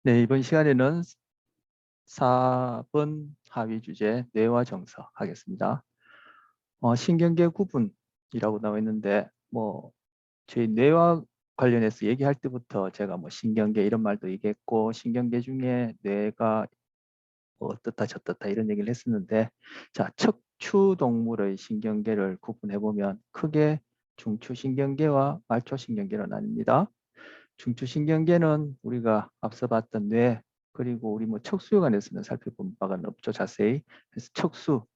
네, 이번 시간에는 4번 하위 주제 뇌와 정서 하겠습니다. 신경계 구분이라고 나와 있는데 저희 뇌와 관련해서 얘기할 때부터 제가 신경계 이런 말도 얘기했고 신경계 중에 뇌가 어떻다 저떻다 이런 얘기를 했었는데 자, 척추 동물의 신경계를 구분해 보면 크게 중추신경계와 말초신경계로 나뉩니다. 중추신경계는 우리가 앞서 봤던 뇌 그리고 우리 척수혈관에서는 살펴본 바가 없죠. 자세히. 그래서 척수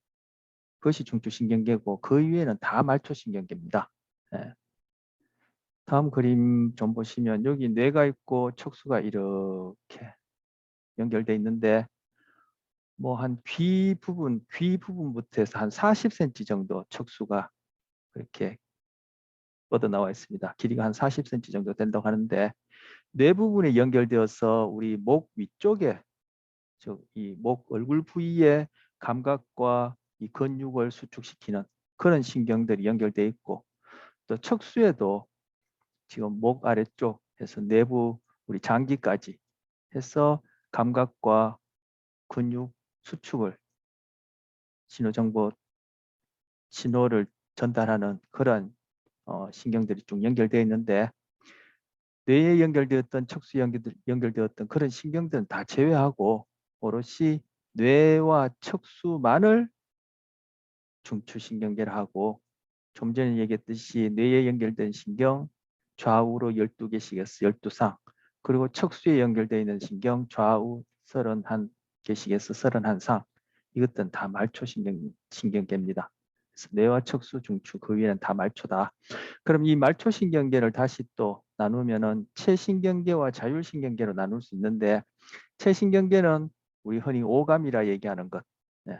그것이 중추신경계고 그 이외에는 다 말초신경계입니다. 예. 다음 그림 좀 보시면 여기 뇌가 있고 척수가 이렇게 연결돼 있는데 한 귀 부분부터 해서 한 40cm 정도 척수가 그렇게 뻗어 나와 있습니다. 길이가 한 40cm 정도 된다고 하는데 뇌 부분에 연결되어서 우리 목 위쪽에 이 목 얼굴 부위에 감각과 이 근육을 수축시키는 그런 신경들이 연결되어 있고 또 척수에도 지금 목 아래쪽에서 내부 우리 장기까지 해서 감각과 근육 수축을 신호정보 신호를 전달하는 그런 신경들이 쭉 연결되어 있는데 뇌에 연결되었던 척수에 연결되었던 그런 신경들은 다 제외하고 오롯이 뇌와 척수만을 중추신경계를 하고 좀 전에 얘기했듯이 뇌에 연결된 신경 좌우로 12개씩에서 12상 그리고 척수에 연결되어 있는 신경 좌우 31개씩에서 31상 이것들은 다 말초신경계입니다. 그래서 뇌와 척수, 중추 그 위에는 다 말초다. 그럼 이 말초신경계를 다시 또 나누면은 체신경계와 자율신경계로 나눌 수 있는데 체신경계는 우리 흔히 오감이라 얘기하는 것 네.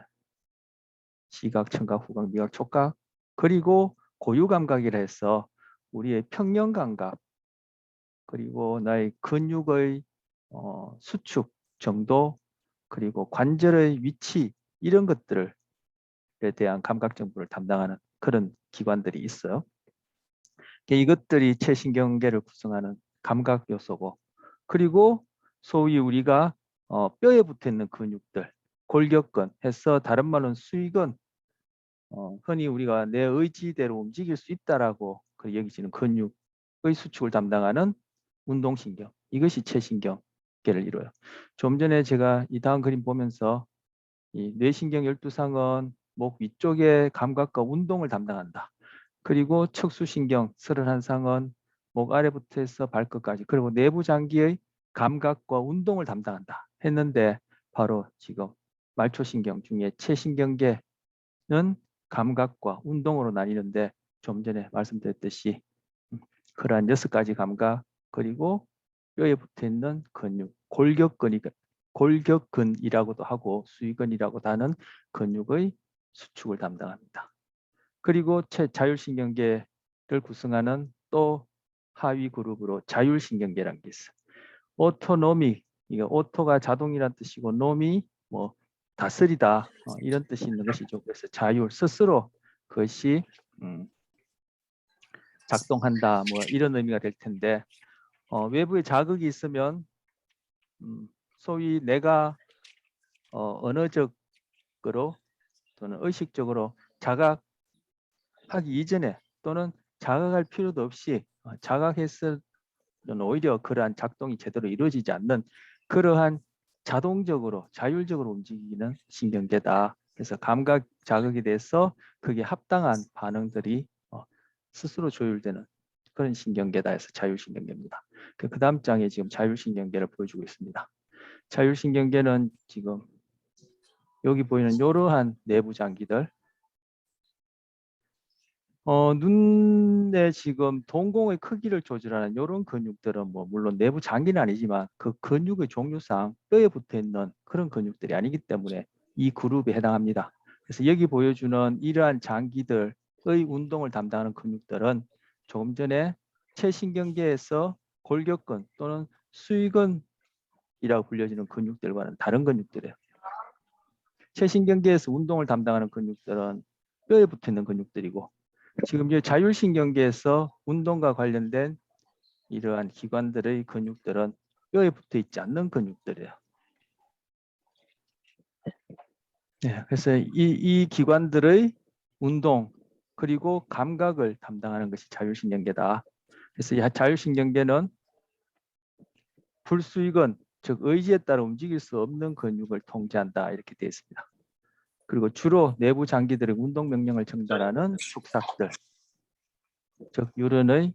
시각, 청각, 후각, 미각, 촉각 그리고 고유감각이라 해서 우리의 평형감각 그리고 나의 근육의 수축 정도 그리고 관절의 위치 이런 것들에 대한 감각 정보를 담당하는 그런 기관들이 있어요. 이것들이 체신경계를 구성하는 감각 요소고 그리고 소위 우리가 뼈에 붙어 있는 근육들 골격근 해서 다른 말로는 수익은 흔히 우리가 내 의지대로 움직일 수 있다라고 여기지는 근육의 수축을 담당하는 운동신경 이것이 체신경계를 이루어요. 좀 전에 제가 이 다음 그림 보면서 이 뇌신경 12상은 목 위쪽의 감각과 운동을 담당한다. 그리고 척수신경 31상은 목 아래부터 해서 발끝까지 그리고 내부 장기의 감각과 운동을 담당한다 했는데 바로 지금 말초신경 중에 체신경계는 감각과 운동으로 나뉘는데 좀 전에 말씀드렸듯이 그러한 6가지 감각 그리고 뼈에 붙어 있는 근육 골격근이라고도 하고 수위근이라고도 하는 근육의 수축을 담당합니다. 그리고 자율신경계를 구성하는 또 하위 그룹으로 자율신경계라는 게 있어요. 오토노미, 이게 오토가 자동이란 뜻이고 노미 다스리다 이런 뜻이 있는 것이죠. 그래서 자율 스스로 그것이 작동한다 이런 의미가 될 텐데 외부에 자극이 있으면 소위 내가 언어적으로 또는 의식적으로 자각하기 이전에 또는 자각할 필요도 없이 자각했을 오히려 그러한 작동이 제대로 이루어지지 않는 그러한 자동적으로 자율적으로 움직이는 신경계다. 그래서 감각 자극에 대해서 그게 합당한 반응들이 스스로 조율되는 그런 신경계다 해서 자율신경계입니다. 그 다음 장에 지금 자율신경계를 보여주고 있습니다. 자율신경계는 지금 여기 보이는 이러한 내부 장기들 눈에 지금 동공의 크기를 조절하는 이런 근육들은 물론 내부 장기는 아니지만 그 근육의 종류상 뼈에 붙어 있는 그런 근육들이 아니기 때문에 이 그룹에 해당합니다. 그래서 여기 보여주는 이러한 장기들의 운동을 담당하는 근육들은 조금 전에 체신경계에서 골격근 또는 수위근이라고 불려지는 근육들과는 다른 근육들이에요. 체신경계에서 운동을 담당하는 근육들은 뼈에 붙어 있는 근육들이고 지금 이 자율신경계에서 운동과 관련된 이러한 기관들의 근육들은 뼈에 붙어 있지 않는 근육들이에요. 네, 그래서 이 기관들의 운동 그리고 감각을 담당하는 것이 자율신경계다. 그래서 이 자율신경계는 불수익은 즉 의지에 따라 움직일 수 없는 근육을 통제한다 이렇게 되어 있습니다. 그리고 주로 내부 장기들의 운동 명령을 전달하는 축삭들, 즉 유런의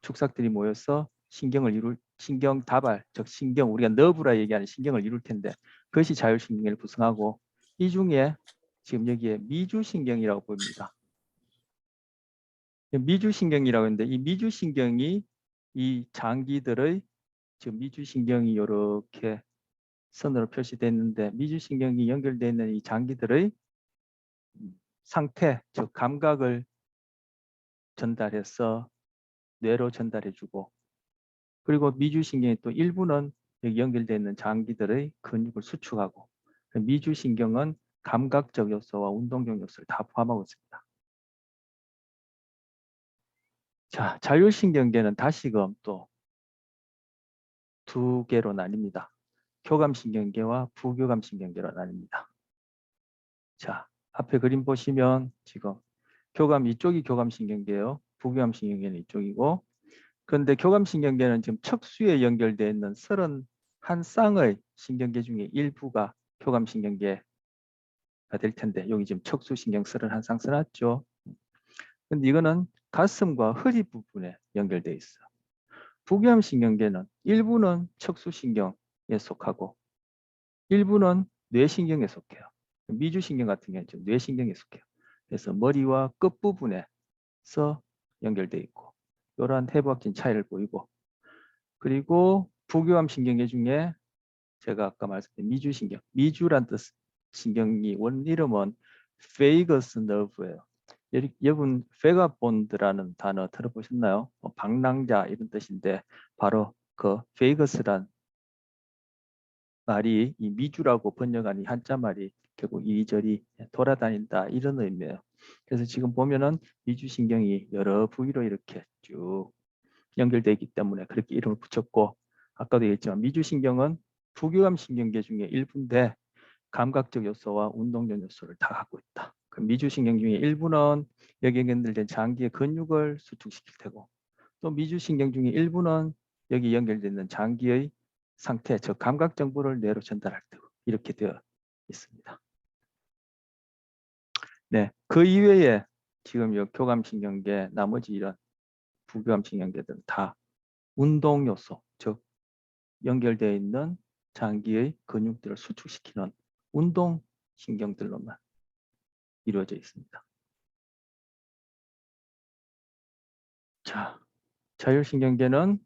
축삭들이 모여서 신경 다발, 즉 신경 우리가 너브라 얘기하는 신경을 이룰 텐데 그것이 자율신경을 구성하고 이 중에 지금 여기에 미주신경이라고 보입니다. 미주신경이라고 했는데 이 미주신경이 이 장기들의 지금 미주신경이 이렇게 선으로 표시되어 있는데 미주신경이 연결되어 있는 이 장기들의 상태, 즉 감각을 전달해서 뇌로 전달해주고 그리고 미주신경이 또 일부는 여기 연결되어 있는 장기들의 근육을 수축하고 미주신경은 감각적 요소와 운동적 요소를 다 포함하고 있습니다. 자, 자율신경계는 다시금 또 두 개로 나뉩니다. 교감신경계와 부교감신경계로 나뉩니다. 자, 앞에 그림 보시면 지금 이쪽이 교감신경계예요. 부교감신경계는 이쪽이고 그런데 교감신경계는 지금 척수에 연결되어 있는 31쌍의 신경계 중에 일부가 교감신경계가 될 텐데 여기 지금 척수신경 31쌍 써놨죠. 근데 이거는 가슴과 허리 부분에 연결되어 있어요. 부교감신경계는 일부는 척수신경에 속하고 일부는 뇌신경에 속해요. 미주신경 같은 경우는 지금 뇌신경에 속해요. 그래서 머리와 끝부분에서 연결되어 있고 이러한 해부학적인 차이를 보이고 그리고 부교감신경계 중에 제가 아까 말씀드린 미주신경, 미주란 뜻 신경이 원 이름은 페이거스 너브예요. 여러분 페가본드라는 단어 들어보셨나요? 방랑자 이런 뜻인데 바로 그 페이거스란 말이 이 미주라고 번역한 이 한자 말이 결국 이리저리 돌아다닌다 이런 의미예요. 그래서 지금 보면은 미주신경이 여러 부위로 이렇게 쭉 연결되어 있기 때문에 그렇게 이름을 붙였고 아까도 얘기했지만 미주신경은 부교감신경계 중에 일부인데 감각적 요소와 운동적 요소를 다 갖고 있다. 그 미주신경 중에 일부는 여기 연결된 장기의 근육을 수축시킬 테고 또 미주신경 중에 일부는 여기 연결되어 있는 장기의 상태, 즉 감각 정보를 뇌로 전달할 테고 이렇게 되어 있습니다. 네, 그 이외에 지금 이 교감신경계 나머지 이런 부교감신경계들은 다 운동 요소, 즉 연결되어 있는 장기의 근육들을 수축시키는 운동 신경들로만 이루어져 있습니다. 자, 자율신경계는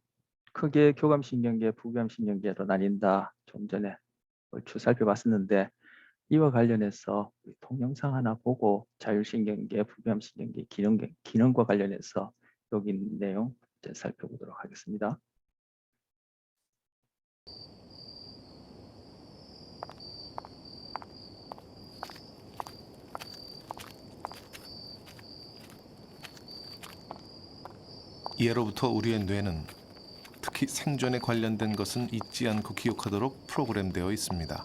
크게 교감신경계, 부교감신경계로 나뉜다. 좀 전에 얼추 살펴봤었는데 이와 관련해서 동영상 하나 보고 자율신경계, 부교감신경계 기능과 관련해서 여기 있는 내용 살펴보도록 하겠습니다. 예로부터 우리의 뇌는 특히 생존에 관련된 것은 잊지 않고 기억하도록 프로그램되어 있습니다.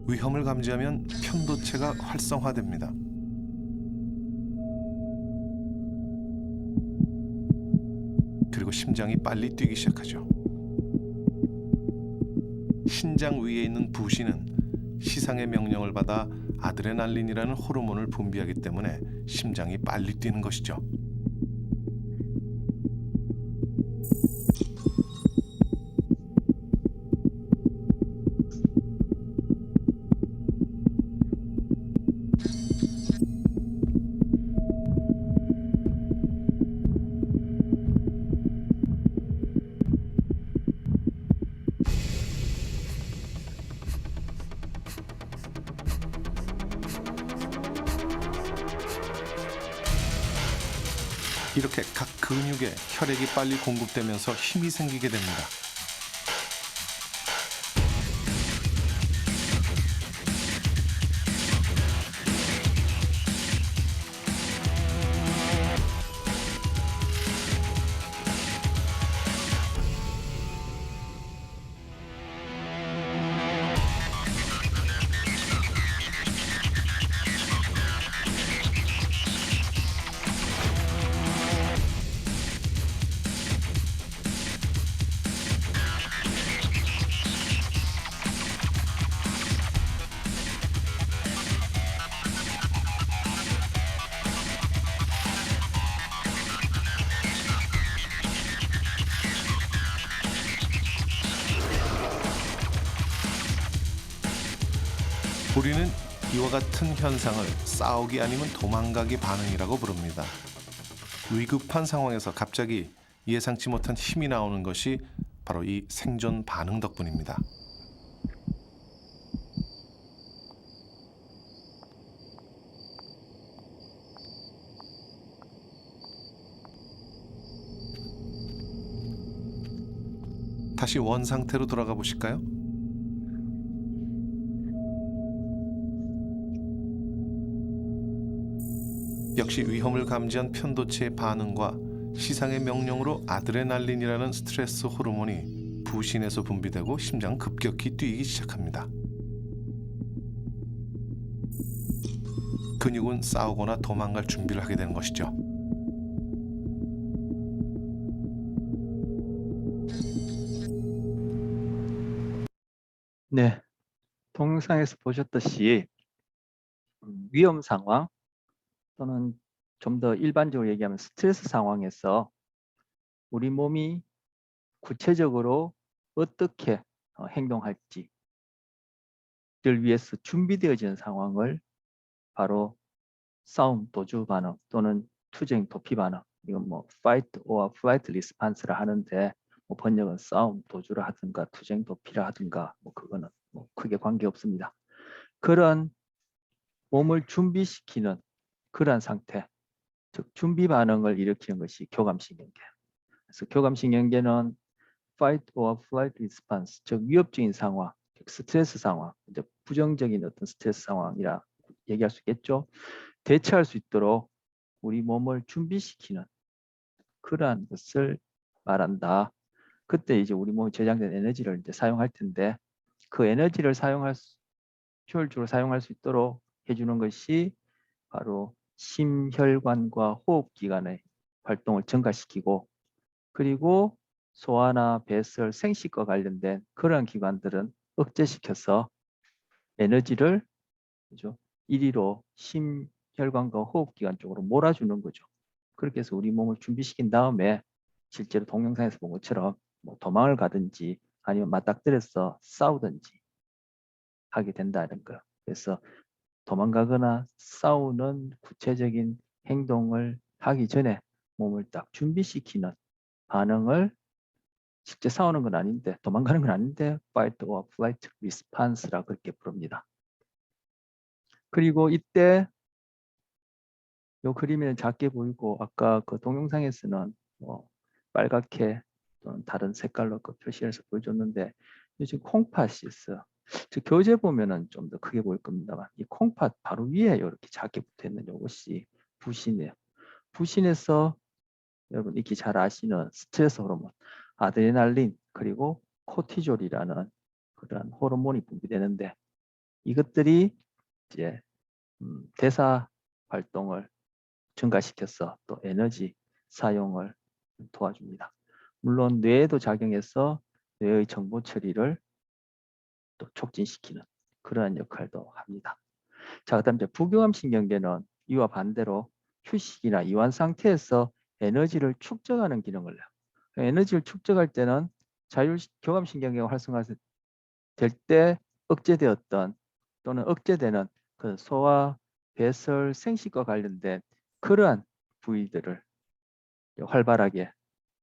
위험을 감지하면 편도체가 활성화됩니다. 그리고 심장이 빨리 뛰기 시작하죠. 신장 위에 있는 부시는 시상의 명령을 받아 아드레날린이라는 호르몬을 분비하기 때문에 심장이 빨리 뛰는 것이죠. 이렇게 각 근육에 혈액이 빨리 공급되면서 힘이 생기게 됩니다. 우리는 이와 같은 현상을 싸우기 아니면 도망가기 반응이라고 부릅니다. 위급한 상황에서 갑자기 예상치 못한 힘이 나오는 것이 바로 이 생존 반응 덕분입니다. 다시 원 상태로 돌아가 보실까요? 역시 위험을 감지한 편도체의 반응과 시상의 명령으로 아드레날린이라는 스트레스 호르몬이 부신에서 분비되고 심장은 급격히 뛰기 시작합니다. 근육은 싸우거나 도망갈 준비를 하게 되는 것이죠. 네, 동영상에서 보셨듯이 위험 상황 또는 좀 더 일반적으로 얘기하면 스트레스 상황에서 우리 몸이 구체적으로 어떻게 행동할지를 위해서 준비되어지는 상황을 바로 싸움 도주 반응 또는 투쟁 도피 반응, 이건 뭐 fight or flight response라 하는데 뭐 번역은 싸움 도주라 하든가 투쟁 도피라 하든가 뭐 그거는 뭐 크게 관계 없습니다. 그런 몸을 준비시키는 그러한 상태, 즉 준비 반응을 일으키는 것이 교감신경계. 그래서 교감신경계는 fight or flight response, 즉 위협적인 상황, 즉 스트레스 상황, 이제 부정적인 어떤 스트레스 상황이라 얘기할 수 있겠죠. 대처할 수 있도록 우리 몸을 준비시키는 그러한 것을 말한다. 그때 이제 우리 몸에 저장된 에너지를 이제 사용할 텐데 그 에너지를 효율적으로 사용할 수 있도록 해주는 것이 바로 심혈관과 호흡기관의 활동을 증가시키고, 그리고 소화나 배설, 생식과 관련된 그런 기관들은 억제시켜서 에너지를 그죠? 이리로 심혈관과 호흡기관 쪽으로 몰아주는 거죠. 그렇게 해서 우리 몸을 준비시킨 다음에 실제로 동영상에서 본 것처럼 뭐 도망을 가든지 아니면 맞닥뜨려서 싸우든지 하게 된다는 거. 그래서 도망가거나 싸우는 구체적인 행동을 하기 전에 몸을 딱 준비시키는 반응을, 실제 싸우는 건 아닌데 도망가는 건 아닌데 fight or flight response라 그렇게 부릅니다. 그리고 이때 요 그림에는 작게 보이고 아까 그 동영상에서는 뭐 빨갛게 또는 다른 색깔로 그 표시해서 보여줬는데 지금 콩팥이 있어요. 저 교재 보면은 좀 더 크게 보일 겁니다만 이 콩팥 바로 위에 이렇게 작게 붙어 있는 이것이 부신이에요. 부신에서 여러분 익히 잘 아시는 스트레스 호르몬 아드레날린 그리고 코티졸이라는 그러한 호르몬이 분비되는데 이것들이 이제 대사 활동을 증가시켜서 또 에너지 사용을 도와줍니다. 물론 뇌에도 작용해서 뇌의 정보 처리를 또 촉진시키는 그러한 역할도 합니다. 자, 그다음 이제 부교감신경계는 이와 반대로 휴식이나 이완 상태에서 에너지를 축적하는 기능을 해요. 에너지를 축적할 때는 교감신경계가 활성화될 때 억제되었던 또는 억제되는 그 소화, 배설, 생식과 관련된 그러한 부위들을 활발하게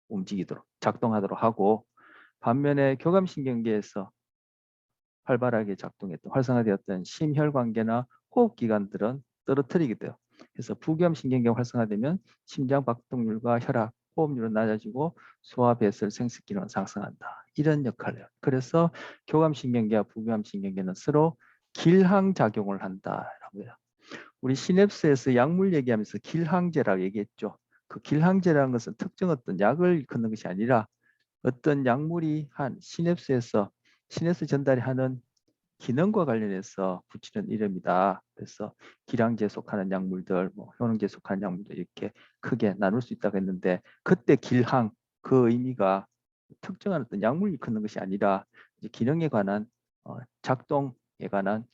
움직이도록 작동하도록 하고, 반면에 교감신경계에서 활발하게 작동했던 활성화되었던 심혈관계나 호흡기관들은 떨어뜨리게 돼요. 그래서 부교감신경계가 활성화되면 심장 박동률과 혈압, 호흡률은 낮아지고 소화, 배설, 생식 기능은 상승한다. 이런 역할을 해요. 그래서 교감신경계와 부교감신경계는 서로 길항작용을 한다라고 해요. 우리 시냅스에서 약물 얘기하면서 길항제라고 얘기했죠. 그 길항제라는 것은 특정 어떤 약을 일컫는 것이 아니라 어떤 약물이 한 시냅스 전달이 하는 기능과 관련해서 붙이는 이름이다. 그래서 기량제에 속하는 약물들, 뭐 효능제에 속하는 약물들 이렇게 크게 나눌 수 있다고 했는데 그때 길항 그 의미가 특정한 어떤 약물을 일컫는 것이 아니라 이제 기능에 관한 작동에 관한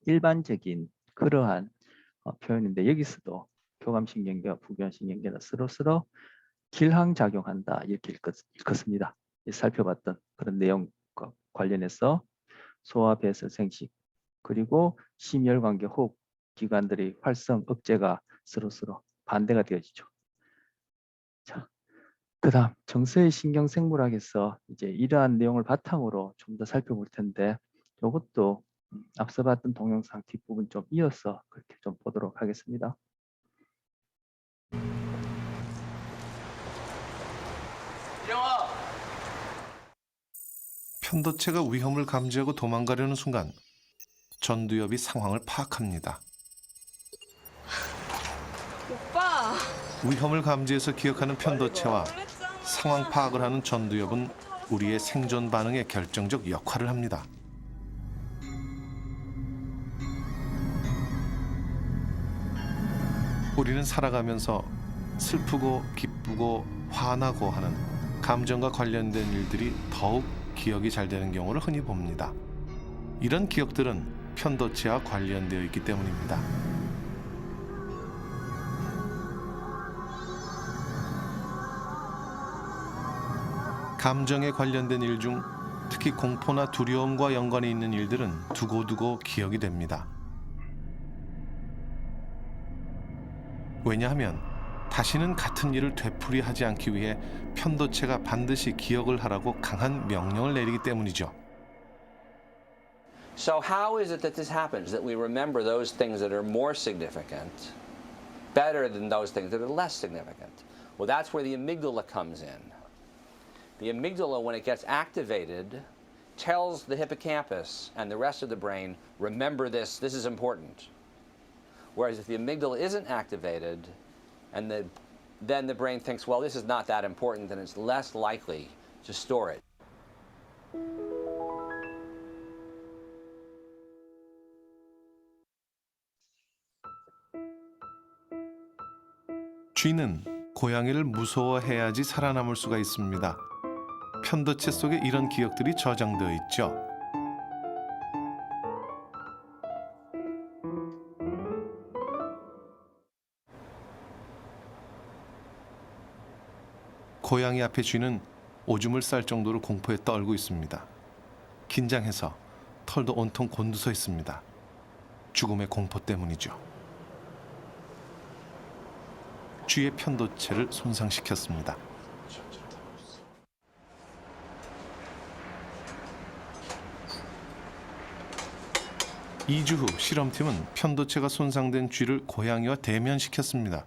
일반적인 그러한 표현인데 여기서도 교감신경계와 부교감신경계는 서로 길항작용한다 이렇게 읽었습니다. 살펴봤던 그런 내용과 관련해서 소화, 배설, 생식 그리고 심혈관계 호흡 기관들의 활성 억제가 서로서로 반대가 되어지죠. 자, 그다음 정서의 신경생물학에서 이제 이러한 내용을 바탕으로 좀 더 살펴볼 텐데 이것도 앞서 봤던 동영상 뒷부분 좀 이어서 그렇게 좀 보도록 하겠습니다. 편도체가 위험을 감지하고 도망가려는 순간 전두엽이 상황을 파악합니다. 오빠. 위험을 감지해서 기억하는 편도체와 상황 파악을 하는 전두엽은 우리의 생존 반응에 결정적 역할을 합니다. 우리는 살아가면서 슬프고 기쁘고 화나고 하는 감정과 관련된 일들이 더욱 기억이 잘 되는 경우를 흔히 봅니다. 이런 기억들은 편도체와 관련되어 있기 때문입니다. 감정에 관련된 일 중 특히 공포나 두려움과 연관이 있는 일들은 두고두고 기억이 됩니다. 왜냐하면 다시는 같은 일을 되풀이하지 않기 위해 편도체가 반드시 기억을 하라고 강한 명령을 내리기 때문이죠. So how is it that this happens, that we remember those things that are more significant better than those things that are less significant? Well, that's where the amygdala comes in. The amygdala, when it gets activated, tells the hippocampus and the rest of the brain, remember this, this is important. Whereas if the amygdala isn't activated, and then the brain thinks, well, this is not that important, then it's less likely to store it. 쥐는 고양이를 무서워해야지 살아남을 수가 있습니다. 편도체 속에 이런 기억들이 저장되어 있죠. 고양이 앞에 쥐는 오줌을 쌀 정도로 공포에 떨고 있습니다. 긴장해서 털도 온통 곤두서 있습니다. 죽음의 공포 때문이죠. 쥐의 편도체를 손상시켰습니다. 2주 후 실험팀은 편도체가 손상된 쥐를 고양이와 대면시켰습니다.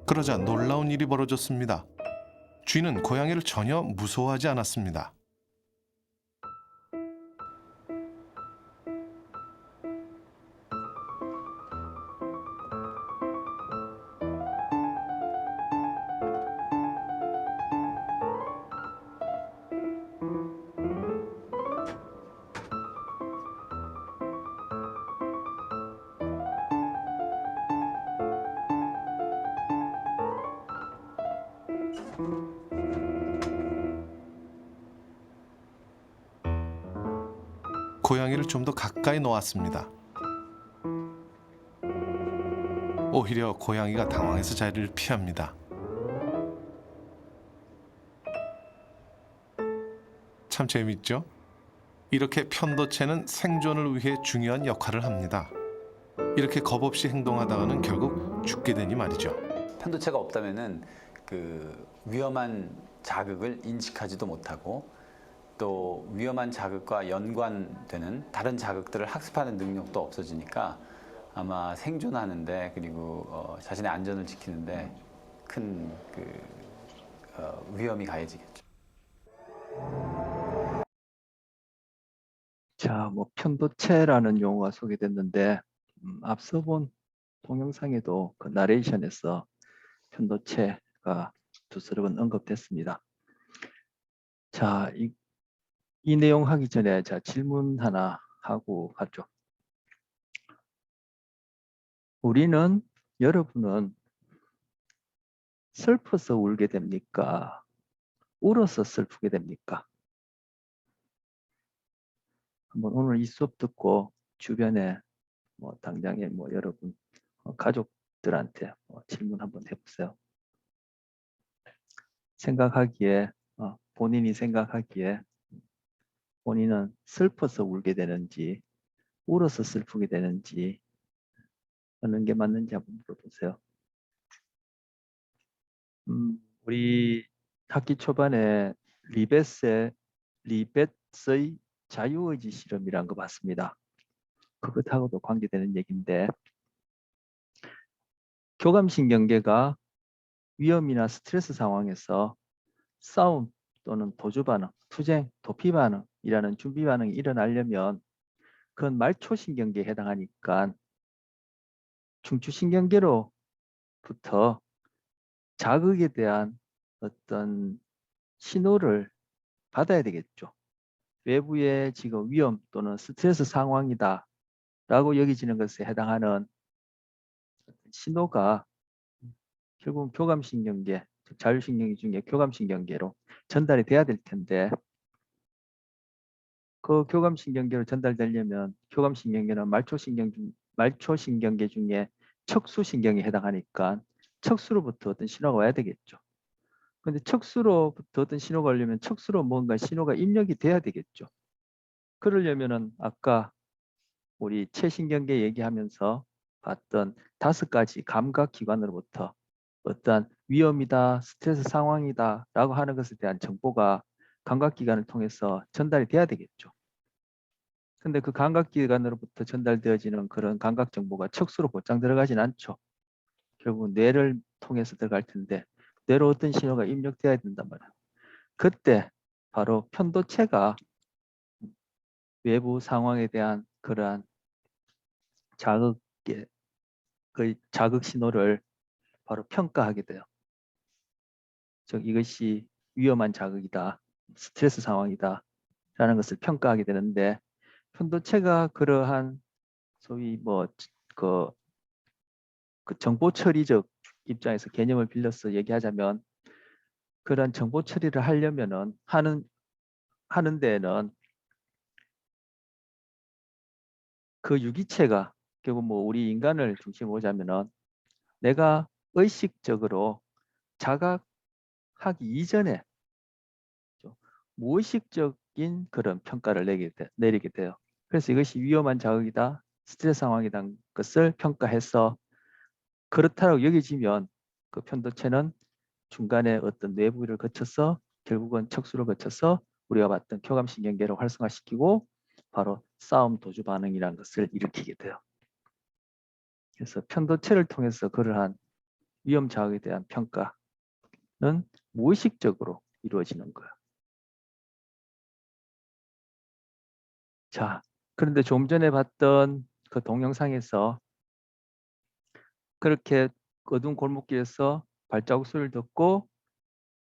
그러자 놀라운 일이 벌어졌습니다. 쥐는 고양이를 전혀 무서워하지 않았습니다. 고양이를 좀 더 가까이 놓았습니다. 오히려 고양이가 당황해서 자리를 피합니다. 참 재밌죠? 이렇게 편도체는 생존을 위해 중요한 역할을 합니다. 이렇게 겁없이 행동하다가는 결국 죽게 되니 말이죠. 편도체가 없다면은 그 위험한 자극을 인식하지도 못하고 또 위험한 자극과 연관되는 다른 자극들을 학습하는 능력도 없어지니까 아마 생존하는데 그리고 자신의 안전을 지키는데 큰 위험이 가해지겠죠. 자, 뭐 편도체라는 용어가 소개됐는데 앞서 본 동영상에도 그 나레이션에서 편도체가 두서러 번 언급됐습니다. 자, 이 내용 하기 전에 자 질문 하나 하고 가죠. 여러분은 슬퍼서 울게 됩니까? 울어서 슬프게 됩니까? 한번 오늘 이 수업 듣고 주변에 뭐 당장에 뭐 여러분 가족들한테 질문 한번 해보세요. 생각하기에 본인이 생각하기에 본인은 슬퍼서 울게 되는지 울어서 슬프게 되는지 어느 게 맞는지 한번 물어보세요. 우리 학기 초반에 리벳의 자유의지 실험이란 거 봤습니다. 그것하고도 관계되는 얘기인데 교감신경계가 위험이나 스트레스 상황에서 싸움 또는 도주 반응, 투쟁, 도피 반응이라는 준비 반응이 일어나려면 그건 말초신경계에 해당하니까 중추신경계로부터 자극에 대한 어떤 신호를 받아야 되겠죠. 외부의 지금 위험 또는 스트레스 상황이다 라고 여기지는 것에 해당하는 신호가 결국 교감신경계, 자율신경계 중에 교감신경계로 전달이 돼야 될 텐데 그 교감신경계로 전달되려면 교감신경계는 말초신경계 중에 척수신경에 해당하니까 척수로부터 어떤 신호가 와야 되겠죠. 근데 척수로부터 어떤 신호가 오려면 척수로 뭔가 신호가 입력이 돼야 되겠죠. 그러려면은 아까 우리 체신경계 얘기하면서 봤던 5가지 감각기관으로부터 어떠한 위험이다, 스트레스 상황이다 라고 하는 것에 대한 정보가 감각기관을 통해서 전달이 돼야 되겠죠. 근데 그 감각기관으로부터 전달되어지는 그런 감각 정보가 척수로 곧장 들어가진 않죠. 결국 뇌를 통해서 들어갈 텐데 뇌로 어떤 신호가 입력돼야 된단 말이에요. 그때 바로 편도체가 외부 상황에 대한 그러한 그 자극 신호를 바로 평가하게 돼요. 즉 이것이 위험한 자극이다, 스트레스 상황이다 라는 것을 평가하게 되는데 편도체가 그러한 소위 그 정보 처리적 입장에서 개념을 빌려서 얘기하자면 그런 정보 처리를 하려면은 하는 데에는 그 유기체가 결국 뭐 우리 인간을 중심으로 보자면은 내가 의식적으로 자각하기 이전에 무의식적인 그런 평가를 내리게 돼요. 그래서 이것이 위험한 자극이다, 스트레스 상황이라는 것을 평가해서 그렇다고 여겨지면 그 편도체는 중간에 어떤 내부를 거쳐서 결국은 척수를 거쳐서 우리가 봤던 교감신경계를 활성화시키고 바로 싸움 도주 반응이라는 것을 일으키게 돼요. 그래서 편도체를 통해서 그러한 위험 자극에 대한 평가는 무의식적으로 이루어지는 거예요. 자, 그런데 좀 전에 봤던 그 동영상에서 그렇게 어두운 골목길에서 발자국 소리를 듣고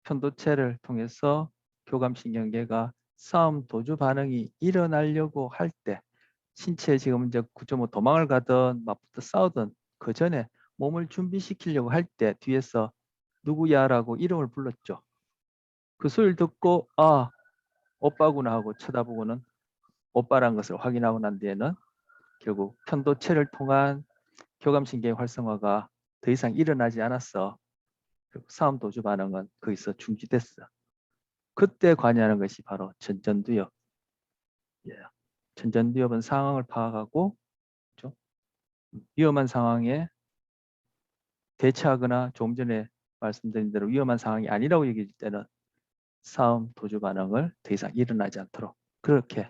편도체를 통해서 교감신경계가 싸움 도주 반응이 일어나려고 할 때 신체 지금 이제 9.5 도망을 가든 맞붙어 싸우든 그 전에 몸을 준비시키려고 할 때 뒤에서 누구야라고 이름을 불렀죠. 그 소리를 듣고 아 오빠구나 하고 쳐다보고는 오빠란 것을 확인하고 난 뒤에는 결국 편도체를 통한 교감신경 활성화가 더 이상 일어나지 않았어. 싸움 도주 반응은 거기서 중지됐어. 그때 관여하는 것이 바로 전전두엽이에요. 전전두엽은 상황을 파악하고 그렇죠? 위험한 상황에 대처하거나 조금 전에 말씀드린 대로 위험한 상황이 아니라고 얘기할 때는 싸움 도주 반응을 더 이상 일어나지 않도록 그렇게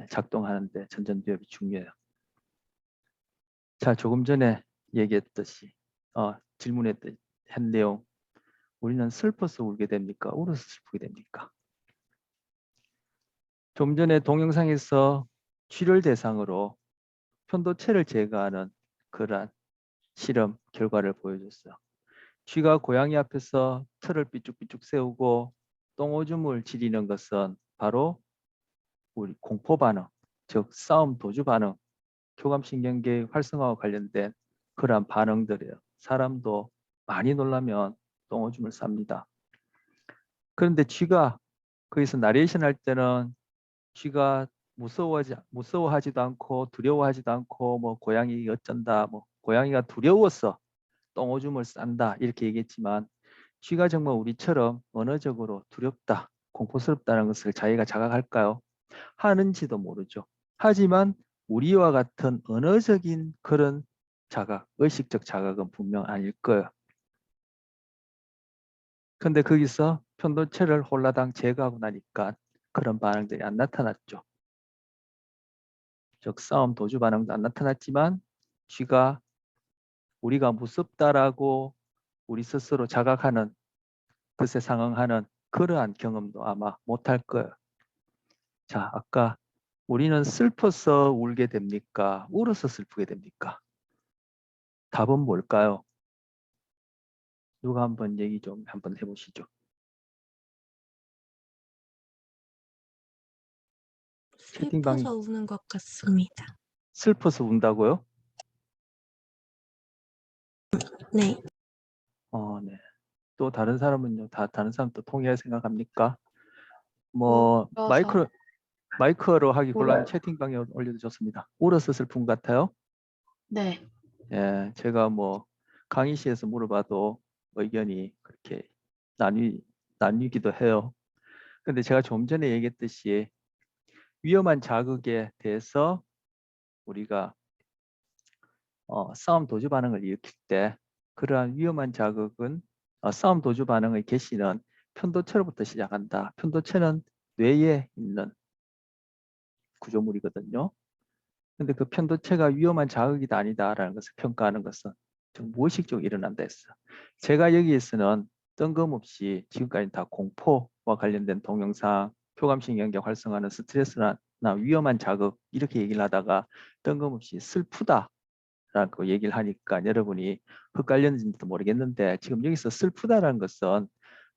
작동하는데 전전두엽이 중요해요. 자, 조금 전에 얘기했듯이 질문했던 내용 우리는 슬퍼서 울게 됩니까? 울어서 슬프게 됩니까? 좀 전에 동영상에서 쥐를 대상으로 편도체를 제거하는 그러한 실험 결과를 보여줬어요. 쥐가 고양이 앞에서 털을 삐죽삐죽 세우고 똥오줌을 지리는 것은 바로 우리 공포 반응, 즉 싸움 도주 반응, 교감신경계 활성화와 관련된 그러한 반응들이에요. 사람도 많이 놀라면 똥오줌을 쌉니다. 그런데 쥐가 거기서 나레이션 할 때는 쥐가 무서워하지도 않고 두려워하지도 않고 뭐 고양이 어쩐다, 뭐 고양이가 두려워서 똥오줌을 싼다 이렇게 얘기했지만 쥐가 정말 우리처럼 언어적으로 두렵다, 공포스럽다는 것을 자기가 자각할까요? 하는지도 모르죠. 하지만 우리와 같은 언어적인 그런 자각, 의식적 자각은 분명 아닐 거예요. 근데 거기서 편도체를 홀라당 제거하고 나니까 그런 반응들이 안 나타났죠. 즉 싸움 도주 반응도 안 나타났지만 쥐가 우리가 무섭다라고 우리 스스로 자각하는 것에 상응하는 그러한 경험도 아마 못할 거예요. 자, 아까 우리는 슬퍼서 울게 됩니까? 울어서 슬프게 됩니까? 답은 뭘까요? 누가 한번 얘기 좀 한번 해보시죠. 채팅방이 슬퍼서 우는 것 같습니다. 슬퍼서 운다고요? 네. 네. 또 다른 사람은요? 다른 사람 또 통일할 생각합니까? 뭐 마이크로 하기 곤란한 채팅방에 올려도 좋습니다. 울어서 슬픈 것 같아요? 네. 예, 제가 뭐 강의실에서 물어봐도 의견이 그렇게 나뉘기도 해요. 근데 제가 좀 전에 얘기했듯이 위험한 자극에 대해서 우리가 싸움 도주 반응을 일으킬 때 그러한 위험한 자극은 싸움 도주 반응의 개시는 편도체로부터 시작한다. 편도체는 뇌에 있는 구조물이거든요. 근데 그 편도체가 위험한 자극이다 아니다라는 것을 평가하는 것은 좀 무의식적으로 일어난다 했어. 제가 여기에서는 뜬금없이 지금까지 다 공포와 관련된 동영상, 교감신경계 활성화하는 스트레스나 위험한 자극 이렇게 얘기를 하다가 뜬금없이 슬프다라고 얘기를 하니까 여러분이 헷갈렸는지도 모르겠는데 지금 여기서 슬프다라는 것은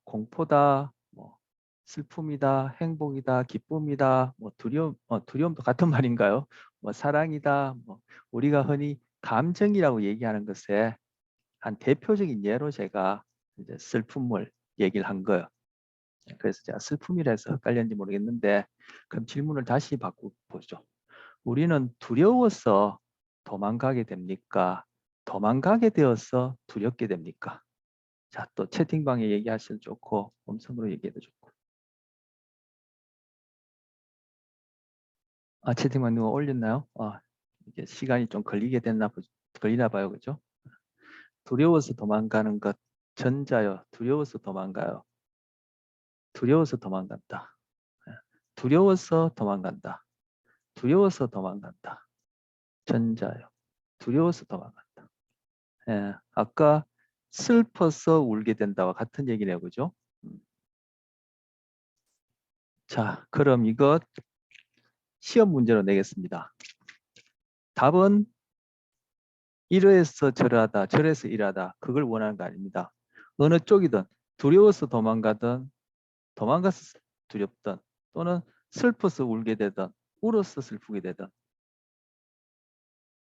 공포다, 뭐 슬픔이다, 행복이다, 기쁨이다, 뭐 두려움도 같은 말인가요? 뭐 사랑이다, 뭐 우리가 흔히 감정이라고 얘기하는 것에 한 대표적인 예로 제가 이제 슬픔을 얘기를 한 거예요. 그래서 제가 슬픔이라 해서 헷갈렸는지 모르겠는데 그럼 질문을 다시 바꿔보죠. 우리는 두려워서 도망가게 됩니까? 도망가게 되어서 두렵게 됩니까? 자, 또 채팅방에 얘기하셔도 좋고 음성으로 얘기해도 좋고. 채팅방 누가 올렸나요? 이게 시간이 좀 걸리나 봐요, 그죠? 두려워서 도망가는 것 전자요. 두려워서 도망가요. 두려워서 도망간다. 예. 두려워서 도망간다. 두려워서 도망간다. 전자요. 두려워서 도망간다. 예. 아까 슬퍼서 울게 된다와 같은 얘기네요, 그죠? 자, 그럼 이것 시험 문제로 내겠습니다. 답은 이러해서 저러하다, 저래서 이러하다 그걸 원하는 거 아닙니다. 어느 쪽이든 두려워서 도망가든 도망가서 두렵든 또는 슬퍼서 울게 되든 울어서 슬프게 되든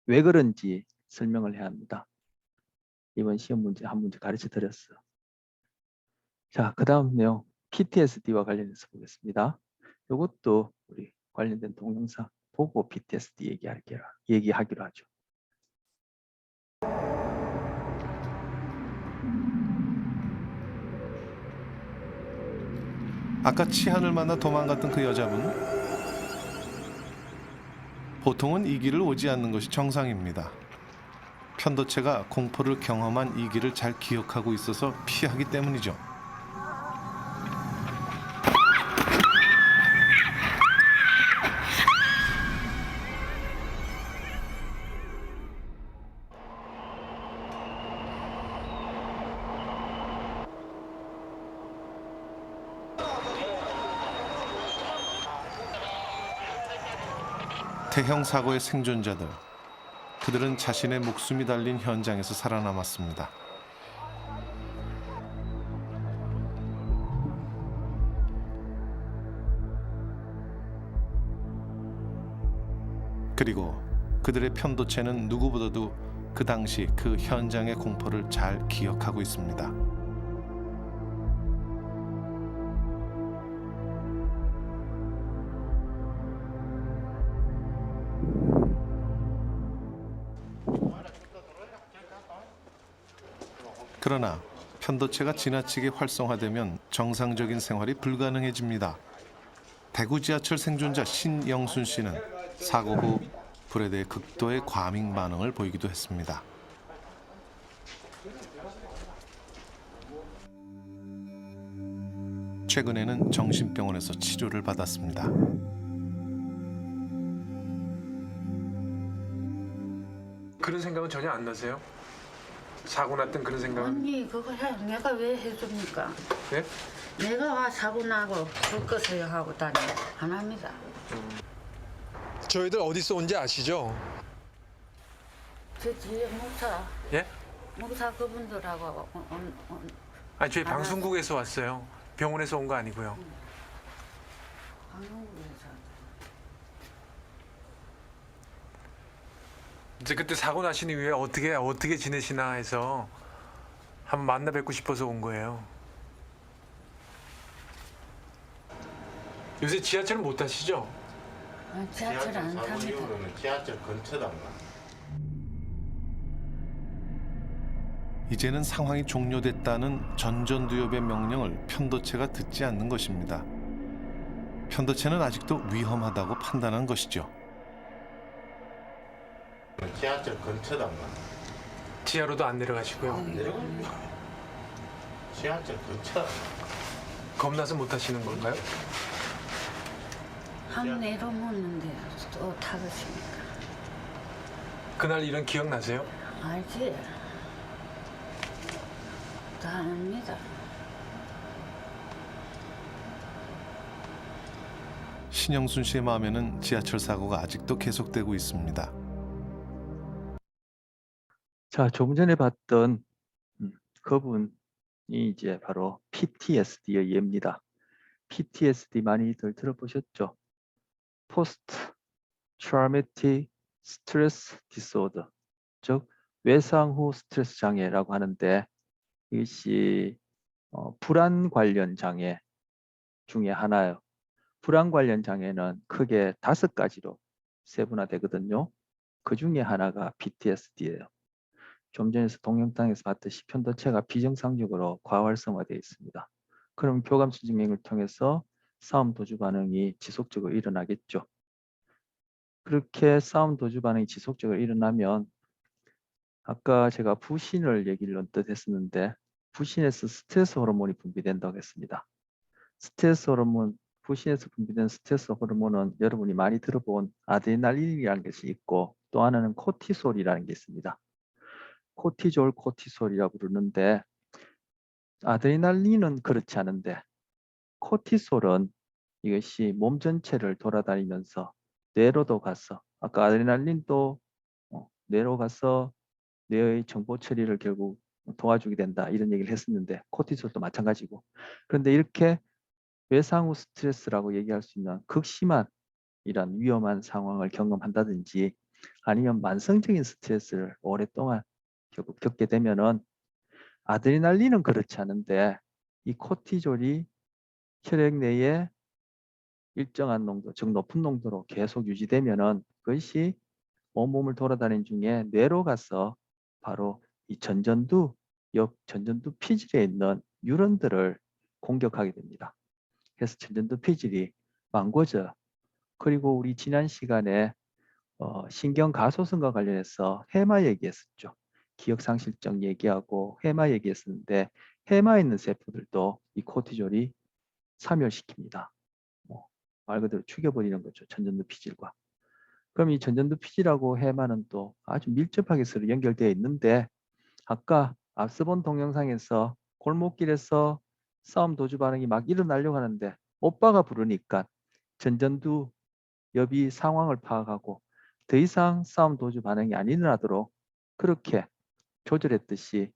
왜 그런지 설명을 해야 합니다. 이번 시험 문제 한 문제 가르쳐 드렸어요. 자, 그 다음 내용 PTSD와 관련해서 보겠습니다. 이것도 우리 관련된 동영상 보고 PTSD 얘기하기로 하죠. 아까 치안을 만나 도망갔던 그 여자분. 보통은 이 길을 오지 않는 것이 정상입니다. 편도체가 공포를 경험한 이 길을 잘 기억하고 있어서 피하기 때문이죠. 대형 사고의 생존자들. 그들은 자신의 목숨이 달린 현장에서 살아남았습니다. 그리고 그들의 편도체는 누구보다도 그 당시 그 현장의 공포를 잘 기억하고 있습니다. 그러나 편도체가 지나치게 활성화되면 정상적인 생활이 불가능해집니다. 대구 지하철 생존자 신영순 씨는 사고 후 불에 대해 극도의 과민 반응을 보이기도 했습니다. 최근에는 정신병원에서 치료를 받았습니다. 그런 생각은 전혀 안 나세요? 사고 났던 그런 생각은? 언니 그거 내가 왜 해줍니까? 네? 내가 와 사고 나고 불 끄세요 하고 다니 안 합니다. 저희들 어디서 온지 아시죠? 저 뒤에 목사 예? 그분들하고 아니 저희 안 방송국에서 왔어요. 병원에서 온 거 아니고요. 한국에서 이제 그때 사고 나신 이후에 어떻게 지내시나 해서 한번 만나 뵙고 싶어서 온 거예요. 요새 지하철은 못 타시죠? 지하철 안 탑니다. 지하철 근처도 안 가. 이제는 상황이 종료됐다는 전전두엽의 명령을 편도체가 듣지 않는 것입니다. 편도체는 아직도 위험하다고 판단한 것이죠. 지하철 근처도 안 가. 지하로도 안 내려가시고요. 지하철 근처. 겁나서 못 타시는 건가요? 한 내려먹는데 또 타겠습니까? 그날 일은 기억나세요? 알지? 다 압니다. 신영순 씨의 마음에는 지하철 사고가 아직도 계속되고 있습니다. 자, 조금 전에 봤던 그분이 이제 바로 PTSD의 예입니다. PTSD 많이들 들어보셨죠? Post Traumatic Stress Disorder, 즉 외상 후 스트레스 장애라고 하는데 이것이 불안 관련 장애 중에 하나예요. 불안 관련 장애는 크게 5가지로 세분화되거든요. 그 중에 하나가 PTSD예요. 좀 전에서 동영상에서 봤듯이 편도체가 비정상적으로 과활성화되어 있습니다. 그럼 교감수 증명을 통해서 싸움 도주 반응이 지속적으로 일어나겠죠. 그렇게 싸움 도주 반응이 지속적으로 일어나면 아까 제가 부신을 얘기를 언뜻 했었는데 부신에서 스트레스 호르몬이 분비된다고 했습니다. 스트레스 호르몬, 부신에서 분비된 스트레스 호르몬은 여러분이 많이 들어본 아드레날린이라는 것이 있고 또 하나는 코티솔이라는 게 있습니다. 코티졸, 코티솔이라고 부르는데 아드레날린은 그렇지 않은데 코티솔은 이것이 몸 전체를 돌아다니면서 뇌로도 가서 아까 아드레날린도 뇌로 가서 뇌의 정보 처리를 결국 도와주게 된다 이런 얘기를 했었는데 코티솔도 마찬가지고 그런데 이렇게 외상 후 스트레스라고 얘기할 수 있는 극심한 이런 위험한 상황을 경험한다든지 아니면 만성적인 스트레스를 오랫동안 결국 겪게 되면은 아드레날린은 그렇지 않은데 이 코티졸이 혈액 내에 일정한 농도, 즉 높은 농도로 계속 유지되면은 그것이 온몸을 돌아다니는 중에 뇌로 가서 바로 이 전전두 피질에 있는 뉴런들을 공격하게 됩니다. 그래서 전전두 피질이 망고져. 그리고 우리 지난 시간에 신경 가소성과 관련해서 해마 얘기했었죠. 기억상실증 얘기하고 해마 얘기했었는데 해마에 있는 세포들도 이 코티졸이 사멸시킵니다. 말 그대로 죽여버리는 거죠. 전전두 피질과. 그럼 이 전전두 피질하고 해마는 또 아주 밀접하게 서로 연결되어 있는데 아까 앞서 본 동영상에서 골목길에서 싸움 도주 반응이 막 일어나려고 하는데 오빠가 부르니까 전전두 옆이 상황을 파악하고 더 이상 싸움 도주 반응이 안 일어나도록 그렇게 조절했듯이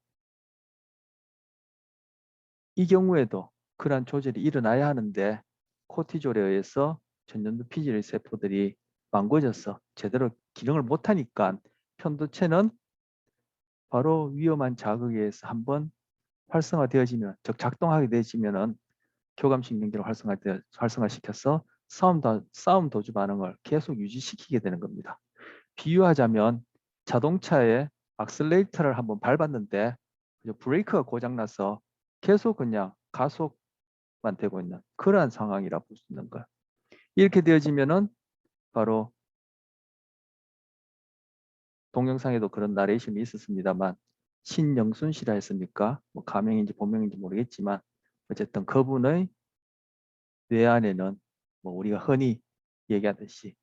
이 경우에도 그러한 조절이 일어나야 하는데 코티졸에 의해서 전전두 피질의 세포들이 망고져서 제대로 기능을 못하니까 편도체는 바로 위험한 자극에 의해서 한번 활성화되어지면 즉 작동하게 되어지면은 교감신경계를 활성화시켜서 싸움 도주 반응을 계속 유지시키게 되는 겁니다. 비유하자면 자동차에 악셀레이터를 한번 밟았는데 브레이크가 고장나서 계속 그냥 가속만 되고 있는 그러한 상황이라 볼 수 있는 거예요. 이렇게 되어지면은 바로 동영상에도 그런 나레이션이 있었습니다만 신영순 씨라 했습니까? 뭐 가명인지 본명인지 모르겠지만 어쨌든 그분의 뇌 안에는 뭐 우리가 흔히 얘기하듯이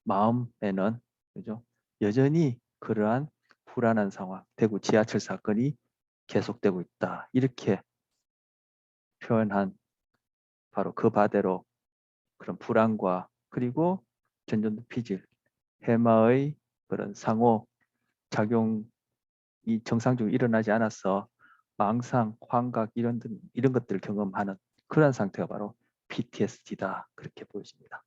마음에는 그죠? 여전히 그러한 불안한 상황, 대구 지하철 사건이 계속되고 있다. 이렇게 표현한 바로 그 바대로 그런 불안과 그리고 전전도 피질, 해마의 그런 상호 작용이 정상적으로 일어나지 않아서 망상, 환각 이런 것들을 경험하는 그런 상태가 바로 PTSD다. 그렇게 보여집니다.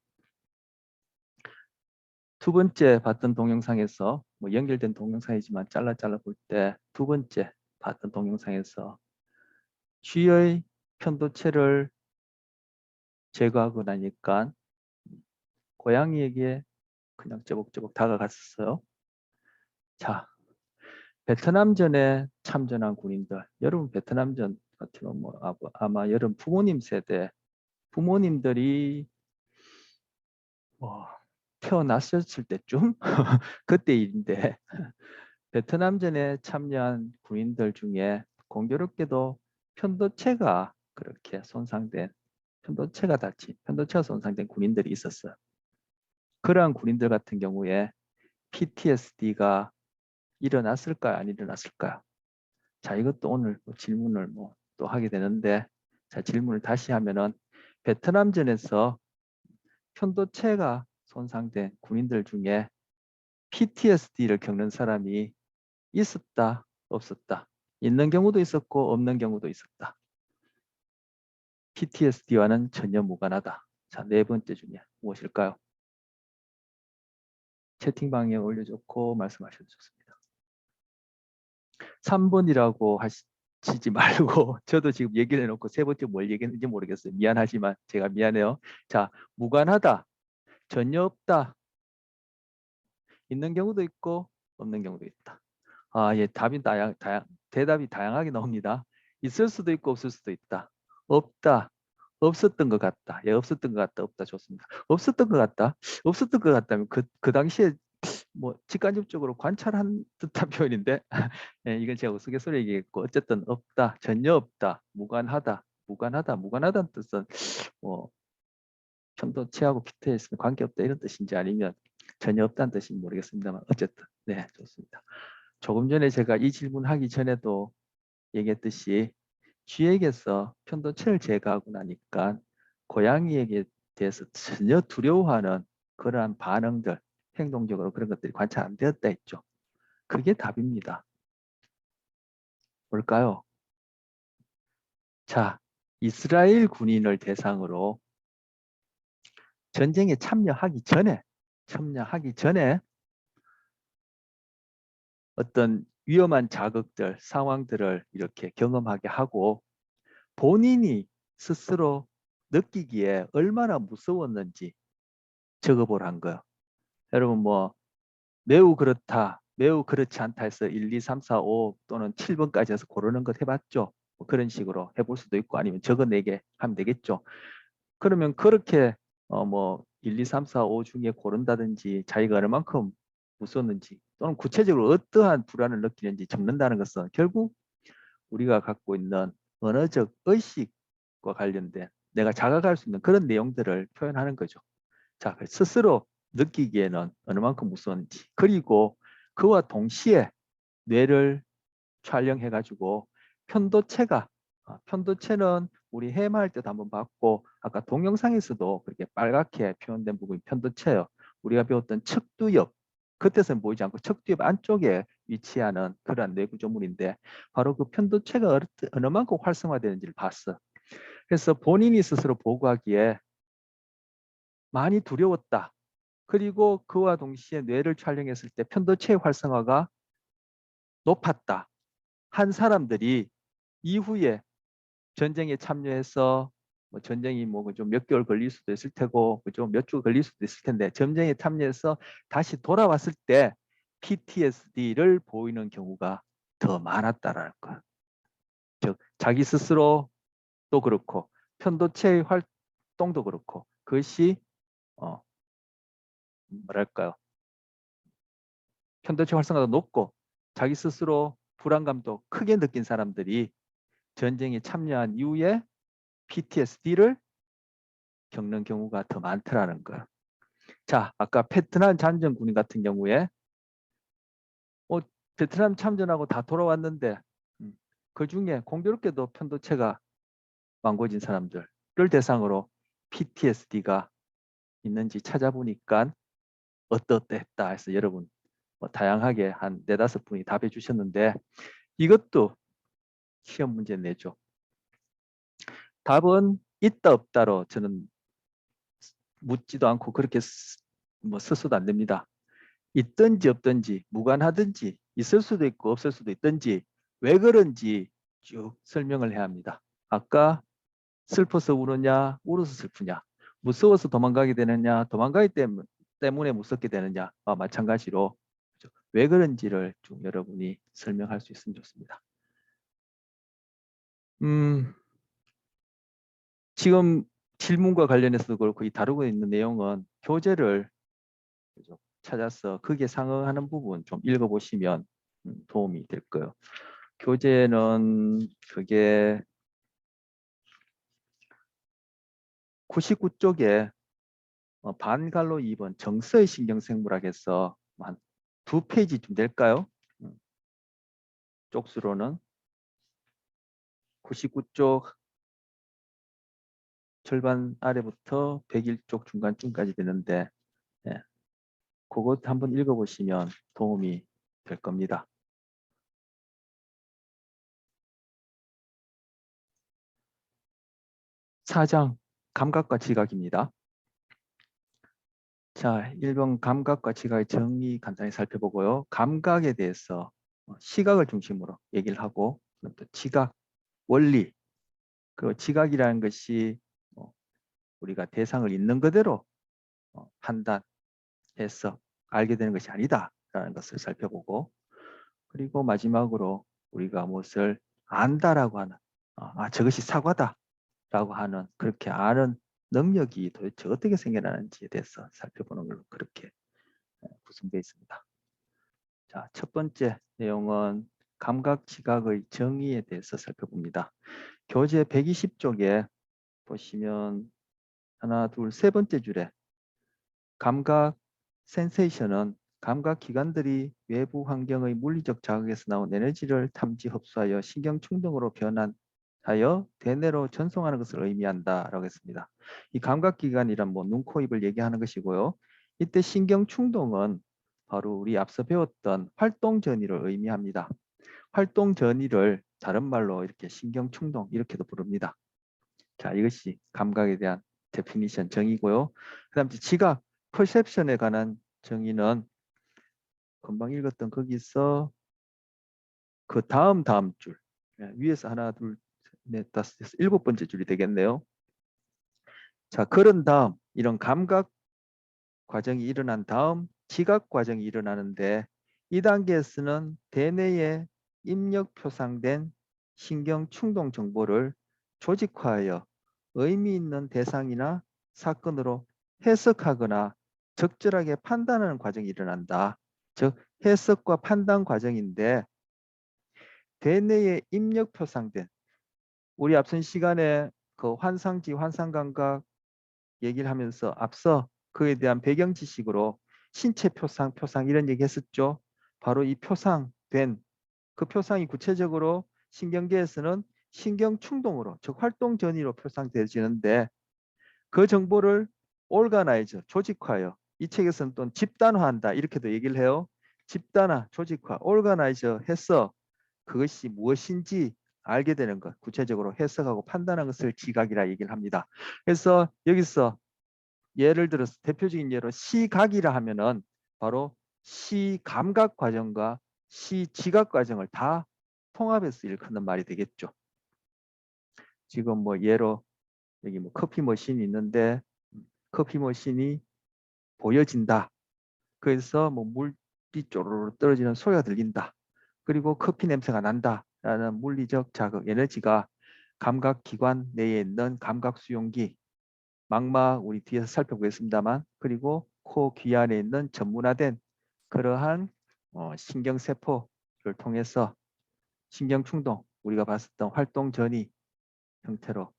두 번째 봤던 동영상에서 뭐 연결된 동영상이지만 잘라 볼 때 두 번째 봤던 동영상에서 쥐의 편도체를 제거하고 나니까 고양이에게 그냥 쩌벅쩌벅 다가갔었어요. 자, 베트남전에 참전한 군인들, 여러분 베트남전 같으면 뭐 아마 여러분 부모님 세대 부모님들이 뭐 태어났었을 때쯤 그때 일인데 베트남전에 참여한 군인들 중에 공교롭게도 편도체가 그렇게 손상된 편도체가 다친 편도체가 손상된 군인들이 있었어요. 그러한 군인들 같은 경우에 PTSD가 일어났을까요? 안 일어났을까요? 자, 이것도 오늘 질문을 또 하게 되는데, 자, 질문을 다시 하면은 베트남전에서 편도체가 손상된 군인들 중에 PTSD를 겪는 사람이 있었다, 없었다. 있는 경우도 있었고 없는 경우도 있었다. PTSD와는 전혀 무관하다. 자, 네 번째 중에 무엇일까요? 채팅방에 올려줬고 말씀하셔도 좋습니다. 3번이라고 하시지 말고 저도 지금 얘기를 해놓고 세 번째 뭘 얘기했는지 모르겠어요. 미안하지만 제가 미안해요. 자, 무관하다, 전혀 없다, 있는 경우도 있고 없는 경우도 있다. 아, 예, 대답이 다양하게 나옵니다. 있을 수도 있고 없을 수도 있다. 없다, 없었던 것 같다. 예, 없었던 것 같다, 없다. 좋습니다. 없었던 것 같다. 없었던 것 같다면 그 당시에 뭐 직간접적으로 관찰한 듯한 표현인데 예, 이건 제가 우스갯소리 얘기했고 어쨌든 없다, 전혀 없다, 무관하다, 무관하다는 뜻은 뭐 편도체하고 PTSD는 관계없다 이런 뜻인지 아니면 전혀 없다는 뜻인지 모르겠습니다만 어쨌든 네, 좋습니다. 조금 전에 제가 이 질문하기 전에도 얘기했듯이 쥐에게서 편도체를 제거하고 나니까 고양이에게 대해서 전혀 두려워하는 그러한 반응들, 행동적으로 그런 것들이 관찰 안 되었다 했죠. 그게 답입니다. 뭘까요? 자, 이스라엘 군인을 대상으로 전쟁에 참여하기 전에 어떤 위험한 자극들, 상황들을 이렇게 경험하게 하고 본인이 스스로 느끼기에 얼마나 무서웠는지 적어보라는 거예요. 여러분 뭐 매우 그렇다, 매우 그렇지 않다 해서 1, 2, 3, 4, 5 또는 7번까지 해서 고르는 것 해봤죠. 뭐 그런 식으로 해볼 수도 있고 아니면 적어내게 하면 되겠죠. 그러면 그렇게 뭐 1, 2, 3, 4, 5 중에 고른다든지 자기가 얼마만큼 무서웠는지 또는 구체적으로 어떠한 불안을 느끼는지 적는다는 것은 결국 우리가 갖고 있는 언어적 의식과 관련된 내가 자각할 수 있는 그런 내용들을 표현하는 거죠. 자, 스스로 느끼기에는 어느 만큼 무서운지 그리고 그와 동시에 뇌를 촬영해 가지고 편도체는 우리 해마할 때도 한번 봤고 아까 동영상에서도 그렇게 빨갛게 표현된 부분이 편도체예요. 우리가 배웠던 척두엽 겉에서는 보이지 않고 척두엽 안쪽에 위치하는 그러한 뇌 구조물인데 바로 그 편도체가 어느 만큼 활성화되는지를 봤어. 그래서 본인이 스스로 보고하기에 많이 두려웠다. 그리고 그와 동시에 뇌를 촬영했을 때 편도체의 활성화가 높았다 한 사람들이 이후에 전쟁에 참여해서 뭐 전쟁이 뭐 좀 몇 개월 걸릴 수도 있을 테고 좀 몇 주 걸릴 수도 있을 텐데 전쟁에 참여해서 다시 돌아왔을 때 PTSD를 보이는 경우가 더 많았다라는 거예요. 즉 자기 스스로도 그렇고 편도체의 활동도 그렇고 그것이 뭐랄까요? 편도체 활성화도 높고 자기 스스로 불안감도 크게 느낀 사람들이 전쟁에 참여한 이후에 PTSD를 겪는 경우가 더 많더라는 거. 자, 아까 베트남 잠전 군인 같은 경우에 베트남 참전하고 다 돌아왔는데 그 중에 공교롭게도 편도체가 망고진 사람들을 대상으로 PTSD가 있는지 찾아보니까 어떠했다 해서 여러분 다양하게 한 4-5분이 답해 주셨는데 이것도 시험 문제 내죠. 답은 있다 없다로 저는 묻지도 않고 그렇게 써서도 안 됩니다. 있든지 없든지 무관하든지 있을 수도 있고 없을 수도 있든지 왜 그런지 쭉 설명을 해야 합니다. 아까 슬퍼서 우느냐 울어서 슬프냐 무서워서 도망가게 되느냐 도망가기 때문에 무섭게 되느냐 마찬가지로 왜 그런지를 쭉 여러분이 설명할 수 있으면 좋습니다. 지금 질문과 관련해서도 그렇고 이 다루고 있는 내용은 교재를 찾아서 거기에 상응하는 부분 좀 읽어보시면 도움이 될 거예요. 교재는 그게 99쪽에 반갈로 2번 정서의 신경생물학에서 한 2페이지쯤 될까요? 쪽수로는 99쪽 절반 아래부터 101쪽 중간쯤까지 되는데 그것 한번 읽어보시면 도움이 될 겁니다. 4장 감각과 지각입니다. 자, 1번 감각과 지각의 정의 간단히 살펴보고요. 감각에 대해서 시각을 중심으로 얘기를 하고 또 지각, 원리, 그리고 지각이라는 것이 우리가 대상을 있는 그대로 판단해서 알게 되는 것이 아니다라는 것을 살펴보고 그리고 마지막으로 우리가 무엇을 안다라고 하는 저것이 사과다라고 하는 그렇게 아는 능력이 도대체 어떻게 생겨나는지에 대해서 살펴보는 걸로 그렇게 구성되어 있습니다. 자, 첫 번째 내용은 감각 지각의 정의에 대해서 살펴봅니다. 교재 120쪽에 보시면 하나, 둘, 세 번째 줄에 감각 센세이션은 감각 기관들이 외부 환경의 물리적 자극에서 나온 에너지를 탐지 흡수하여 신경 충동으로 변환하여 대뇌로 전송하는 것을 의미한다라고 했습니다. 이 감각 기관이란 뭐 눈, 코, 입을 얘기하는 것이고요. 이때 신경 충동은 바로 우리 앞서 배웠던 활동 전이를 의미합니다. 활동 전이를 다른 말로 이렇게 신경 충동 이렇게도 부릅니다. 자, 이것이 감각에 대한 데피니션 정의고요. 그다음 지각 퍼셉션에 관한 정의는 금방 읽었던 거기서 그 다음 줄 위에서 하나 둘 넷 다섯 여섯 7번째 줄이 되겠네요. 자, 그런 다음 이런 감각 과정이 일어난 다음 지각 과정이 일어나는데 이 단계에서는 대뇌에 입력 표상된 신경 충동 정보를 조직화하여 의미 있는 대상이나 사건으로 해석하거나 적절하게 판단하는 과정이 일어난다. 즉 해석과 판단 과정인데 대뇌에 입력 표상된 우리 앞선 시간에 그 환상지 환상감각 얘기를 하면서 앞서 그에 대한 배경 지식으로 신체 표상 이런 얘기 했었죠. 바로 이 표상된 그 표상이 구체적으로 신경계에서는 신경 충동으로 즉 활동 전이로 표상되어지는데 그 정보를 올가나이저 조직화하여 이 책에서는 또 집단화한다 이렇게도 얘기를 해요. 집단화, 조직화, 올가나이저 해서 그것이 무엇인지 알게 되는 것, 구체적으로 해석하고 판단하는 것을 지각이라 얘기를 합니다. 그래서 여기서 예를 들어서 대표적인 예로 시각이라 하면은 바로 시감각 과정과 시지각 과정을 다 통합해서 일컫는 말이 되겠죠. 지금 뭐 예로 여기 뭐 커피 머신이 있는데 커피 머신이 보여진다. 그래서 뭐 물이 쪼르르 떨어지는 소리가 들린다. 그리고 커피 냄새가 난다. 라는 물리적 자극, 에너지가 감각기관 내에 있는 감각수용기, 망막 우리 뒤에서 살펴보겠습니다만, 그리고 코 귀 안에 있는 전문화된 그러한 신경세포를 통해서 신경충동, 우리가 봤었던 활동 전이 형태로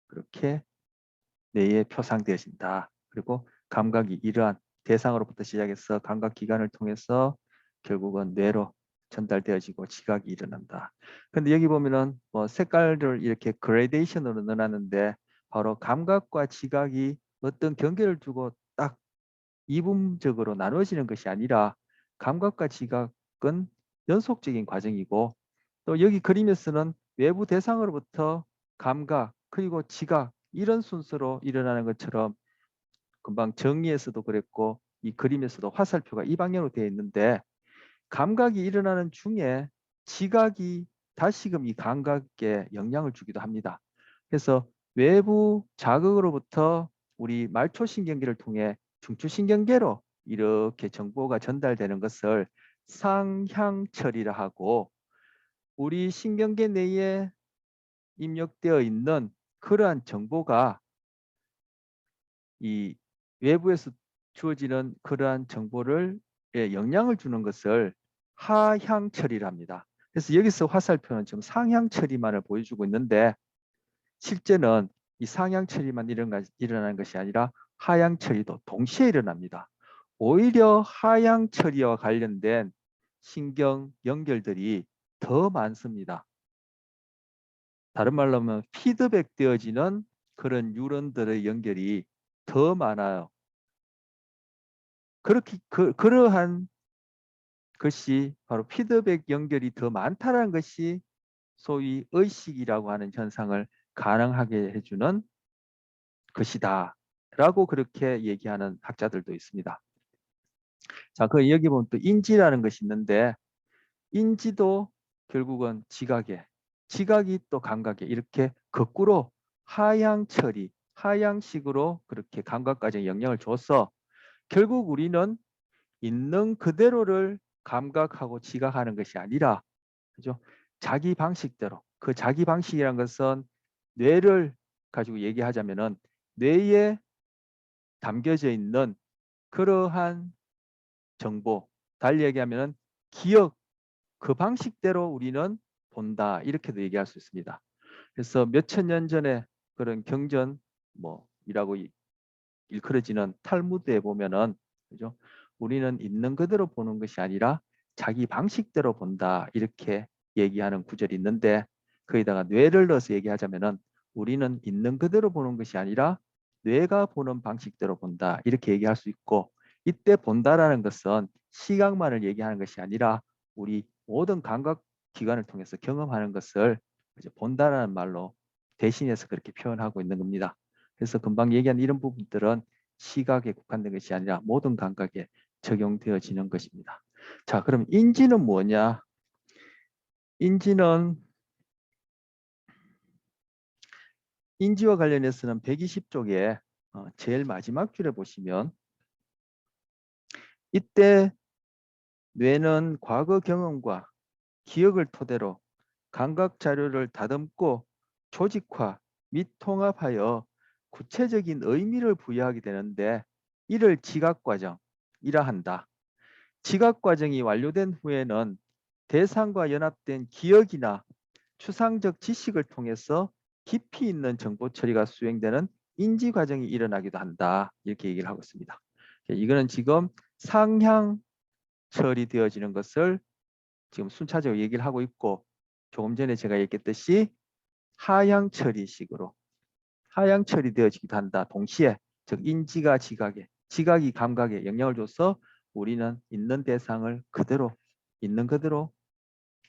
그렇게 뇌에 표상되어진다. 그리고 감각이 이러한 대상으로부터 시작해서 감각기관을 통해서 결국은 뇌로 전달되어지고 지각이 일어난다. 근데 여기 보면은 뭐 색깔을 이렇게 그레이데이션으로 넣어놨는데 바로 감각과 지각이 어떤 경계를 두고 딱 이분적으로 나눠지는 것이 아니라 감각과 지각은 연속적인 과정이고, 또 여기 그림에서는 외부 대상으로부터 감각 그리고 지각 이런 순서로 일어나는 것처럼 금방 정의에서도 그랬고 이 그림에서도 화살표가 이 방향으로 되어 있는데, 감각이 일어나는 중에 지각이 다시금 이 감각에 영향을 주기도 합니다. 그래서 외부 자극으로부터 우리 말초신경계를 통해 중추신경계로 이렇게 정보가 전달되는 것을 상향처리라 하고, 우리 신경계 내에 입력되어 있는 그러한 정보가 이 외부에서 주어지는 그러한 정보를 영향을 주는 것을 하향 처리를 합니다. 그래서 여기서 화살표는 지금 상향 처리만을 보여주고 있는데, 실제는 이 상향 처리만 일어나는 것이 아니라 하향 처리도 동시에 일어납니다. 오히려 하향 처리와 관련된 신경 연결들이 더 많습니다. 다른 말로 하면 피드백 되어지는 그런 뉴런들의 연결이 더 많아요. 그렇게 그러한 것이 바로 피드백 연결이 더 많다는 것이 소위 의식이라고 하는 현상을 가능하게 해주는 것이다 라고 그렇게 얘기하는 학자들도 있습니다. 자, 그 여기 보면 또 인지라는 것이 있는데, 인지도 결국은 지각이 또 감각에 이렇게 거꾸로 하향 처리, 하향식으로 그렇게 감각 과정에 영향을 줘서 결국 우리는 있는 그대로를 감각하고 지각하는 것이 아니라, 그죠? 자기 방식대로, 그 자기 방식이란 것은 뇌를 가지고 얘기하자면은 뇌에 담겨져 있는 그러한 정보, 달리 얘기하면은 기억, 그 방식대로 우리는 본다 이렇게도 얘기할 수 있습니다. 그래서 몇천 년 전에 그런 경전 뭐이라고 일컬어지는 탈무드에 보면은, 그죠? 우리는 있는 그대로 보는 것이 아니라 자기 방식대로 본다 이렇게 얘기하는 구절이 있는데, 거기다가 뇌를 넣어서 얘기하자면은 우리는 있는 그대로 보는 것이 아니라 뇌가 보는 방식대로 본다 이렇게 얘기할 수 있고, 이때 본다라는 것은 시각만을 얘기하는 것이 아니라 우리 모든 감각 기관을 통해서 경험하는 것을 이제 본다라는 말로 대신해서 그렇게 표현하고 있는 겁니다. 그래서 금방 얘기한 이런 부분들은 시각에 국한된 것이 아니라 모든 감각에 적용되어지는 것입니다. 자, 그럼 인지는 뭐냐? 인지와 관련해서는 120쪽에 제일 마지막 줄에 보시면, 이때 뇌는 과거 경험과 기억을 토대로 감각 자료를 다듬고 조직화 및 통합하여 구체적인 의미를 부여하게 되는데, 이를 지각 과정이라 한다. 지각 과정이 완료된 후에는 대상과 연합된 기억이나 추상적 지식을 통해서 깊이 있는 정보 처리가 수행되는 인지 과정이 일어나기도 한다. 이렇게 얘기를 하고 있습니다. 이거는 지금 상향 처리되어지는 것을 지금 순차적으로 얘기를 하고 있고, 조금 전에 제가 얘기했듯이 하향 처리식으로 하향 처리되어지기도 한다. 동시에 즉 인지가 지각이 감각에 영향을 줘서 우리는 있는 대상을 그대로 있는 그대로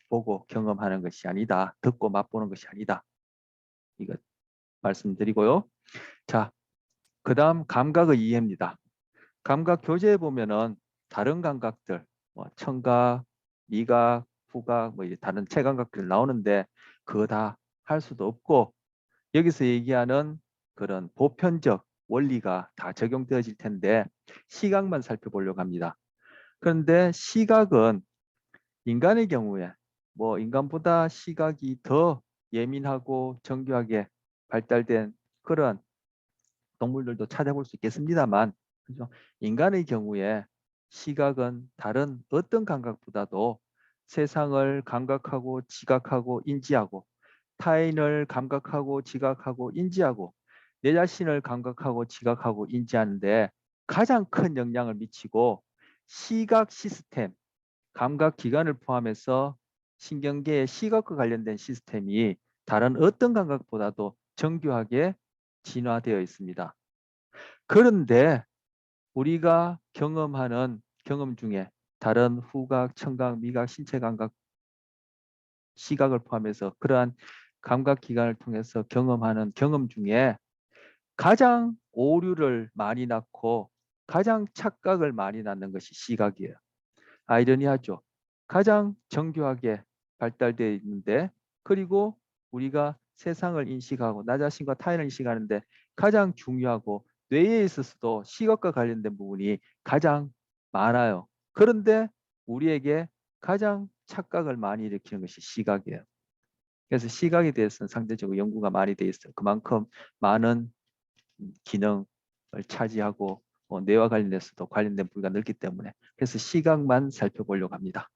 보고 경험하는 것이 아니다. 듣고 맛보는 것이 아니다. 이거 말씀드리고요. 자, 그 다음 감각의 이해입니다. 감각 교재에 보면은 다른 감각들, 청각, 미각, 후각, 다른 체감각들 나오는데 그거 다 할 수도 없고, 여기서 얘기하는 그런 보편적 원리가 다 적용되어질 텐데 시각만 살펴보려고 합니다. 그런데 시각은 인간의 경우에 뭐 인간보다 시각이 더 예민하고 정교하게 발달된 그런 동물들도 찾아볼 수 있겠습니다만, 그죠? 인간의 경우에 시각은 다른 어떤 감각보다도 세상을 감각하고 지각하고 인지하고, 타인을 감각하고 지각하고 인지하고, 내 자신을 감각하고 지각하고 인지하는데 가장 큰 영향을 미치고, 시각 시스템, 감각 기관을 포함해서 신경계의 시각과 관련된 시스템이 다른 어떤 감각보다도 정교하게 진화되어 있습니다. 그런데 우리가 경험하는 경험 중에 다른 후각, 청각, 미각, 신체 감각, 시각을 포함해서 그러한 감각 기관을 통해서 경험하는 경험 중에 가장 오류를 많이 낳고 가장 착각을 많이 낳는 것이 시각이에요. 아이러니하죠. 가장 정교하게 발달되어 있는데, 그리고 우리가 세상을 인식하고 나 자신과 타인을 인식하는데 가장 중요하고 뇌에 있어서도 시각과 관련된 부분이 가장 많아요. 그런데 우리에게 가장 착각을 많이 일으키는 것이 시각이에요. 그래서 시각에 대해서는 상대적으로 연구가 많이 돼 있어요. 그만큼 많은 기능을 차지하고 뇌와 관련해서도 관련된 부위가 넓기 때문에, 그래서 시각만 살펴보려고 합니다.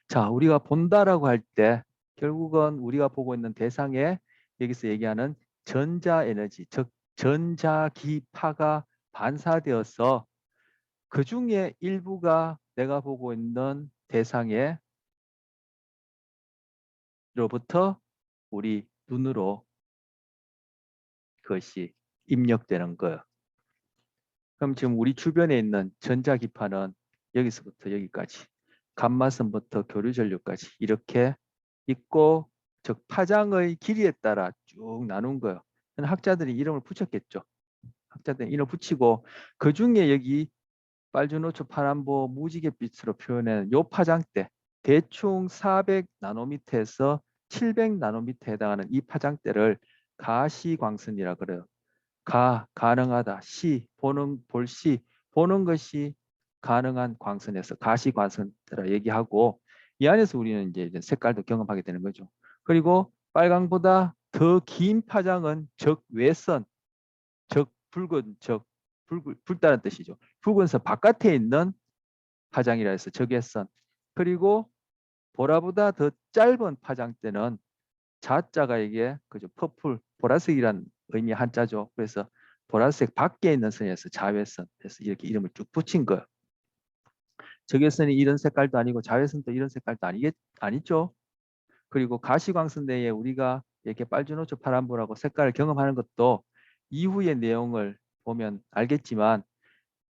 자, 우리가 본다라고 할 때 결국은 우리가 보고 있는 대상에 여기서 얘기하는 전자에너지, 즉 전자기파가 반사되어서 그 중에 일부가 내가 보고 있는 대상에 로부터 우리 눈으로 그것이 입력되는 거예요. 그럼 지금 우리 주변에 있는 전자기파는 여기서부터 여기까지, 감마선부터 교류전류까지 이렇게 있고, 즉 파장의 길이에 따라 쭉 나눈 거예요. 학자들이 이름을 붙였겠죠. 학자들이 이름을 붙이고 그 중에 여기 빨주노초 파란보 무지갯빛으로 표현하는 요 파장대, 대충 400나노미터에서 700나노미터에 해당하는 이 파장대를 가시광선이라 그래요. 가능하다. 볼시, 보는 것이 가능한 광선에서 가시광선이라 얘기하고, 이 안에서 우리는 이제 색깔도 경험하게 되는 거죠. 그리고 빨강보다 더 긴 파장은 적외선, 붉은 붉다는 뜻이죠. 붉은선 바깥에 있는 파장이라 해서 적외선. 그리고 보라보다 더 짧은 파장대는 자자가 이게 그죠, 퍼플, 보라색이란 의미 한자죠. 그래서 보라색 밖에 있는 선에서 자외선, 그래서 이렇게 이름을 쭉 붙인 거예요. 적외선이 이런 색깔도 아니고 자외선도 이런 색깔도 아니죠. 그리고 가시광선 내에 우리가 이렇게 빨주노초 파란보라고 색깔을 경험하는 것도 이후의 내용을 보면 알겠지만,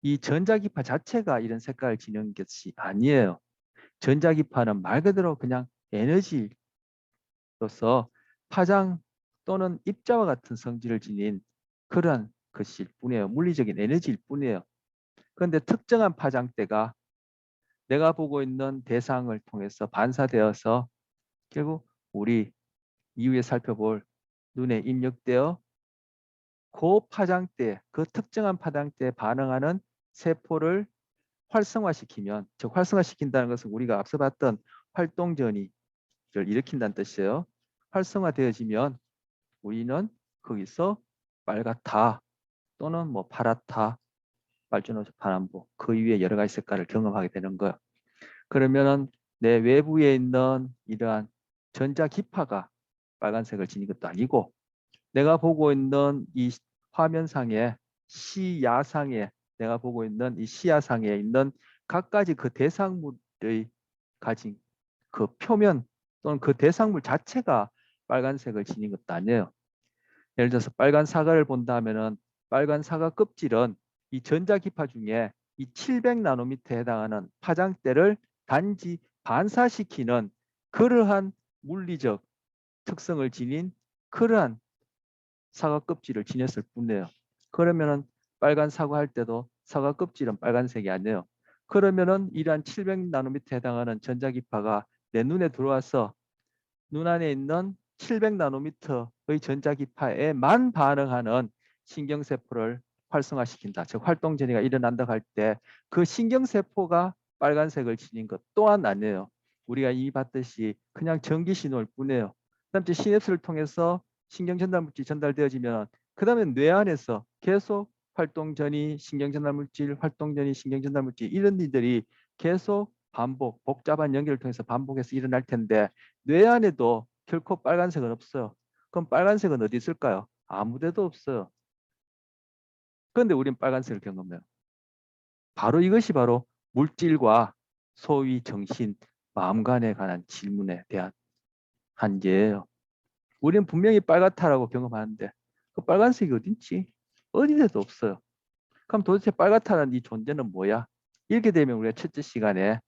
이 전자기파 자체가 이런 색깔을 지닌 것이 아니에요. 전자기파는 말 그대로 그냥 에너지로서 파장 또는 입자와 같은 성질을 지닌 그러한 것일 뿐이에요. 물리적인 에너지일 뿐이에요. 그런데 특정한 파장대가 내가 보고 있는 대상을 통해서 반사되어서 결국 우리 이후에 살펴볼 눈에 입력되어 그 파장대, 그 특정한 파장대에 반응하는 세포를 활성화시키면, 즉 활성화시킨다는 것은 우리가 앞서 봤던 활동전이를 일으킨다는 뜻이에요. 활성화되어지면 우리는 거기서 빨갛다 또는 뭐 파랗다, 빨주노초 파란보, 그 위에 여러 가지 색깔을 경험하게 되는 거예요. 그러면은 내 외부에 있는 이러한 전자기파가 빨간색을 지닌 것도 아니고, 내가 보고 있는 이 화면상에 시야상에 내가 보고 있는 이 시야상에 있는 각가지 그 대상물의 가진 그 표면 또는 그 대상물 자체가 빨간색을 지닌 것도 아니에요. 예를 들어서 빨간 사과를 본다 하면은 빨간 사과 껍질은 이 전자기파 중에 이 700나노미터에 해당하는 파장대를 단지 반사시키는 그러한 물리적 특성을 지닌 그러한 사과 껍질을 지녔을 뿐이에요. 그러면은 빨간 사과 할 때도 사과 껍질은 빨간색이 아니에요. 그러면은 이러한 700나노미터에 해당하는 전자기파가 내 눈에 들어와서 눈 안에 있는 700나노미터의 전자기파에만 반응하는 신경세포를 활성화시킨다. 즉 활동전이가 일어난다고 할 때 그 신경세포가 빨간색을 지닌 것 또한 아니에요. 우리가 이미 봤듯이 그냥 전기 신호일 뿐이에요. 그다음에 시냅스를 통해서 신경 전달 물질이 전달되어지면 그 다음에 뇌 안에서 계속 활동 전이 신경 전달 물질, 활동 전이 신경 전달 물질 이런 일들이 계속 반복, 복잡한 연결을 통해서 반복해서 일어날 텐데 뇌 안에도 결코 빨간색은 없어요. 그럼 빨간색은 어디 있을까요? 아무 데도 없어요. 그런데 우린 빨간색을 경험해요. 바로 이것이 바로 물질과 소위 정신, 마음간에 관한 질문에 대한 한계예요. 우리는 분명히 빨갛다라고 경험하는데 그 빨간색이 어딘지 어디에도 없어요. 그럼 도대체 빨갛다는 이 존재는 뭐야? 이렇게 되면 우리가 첫째 시간에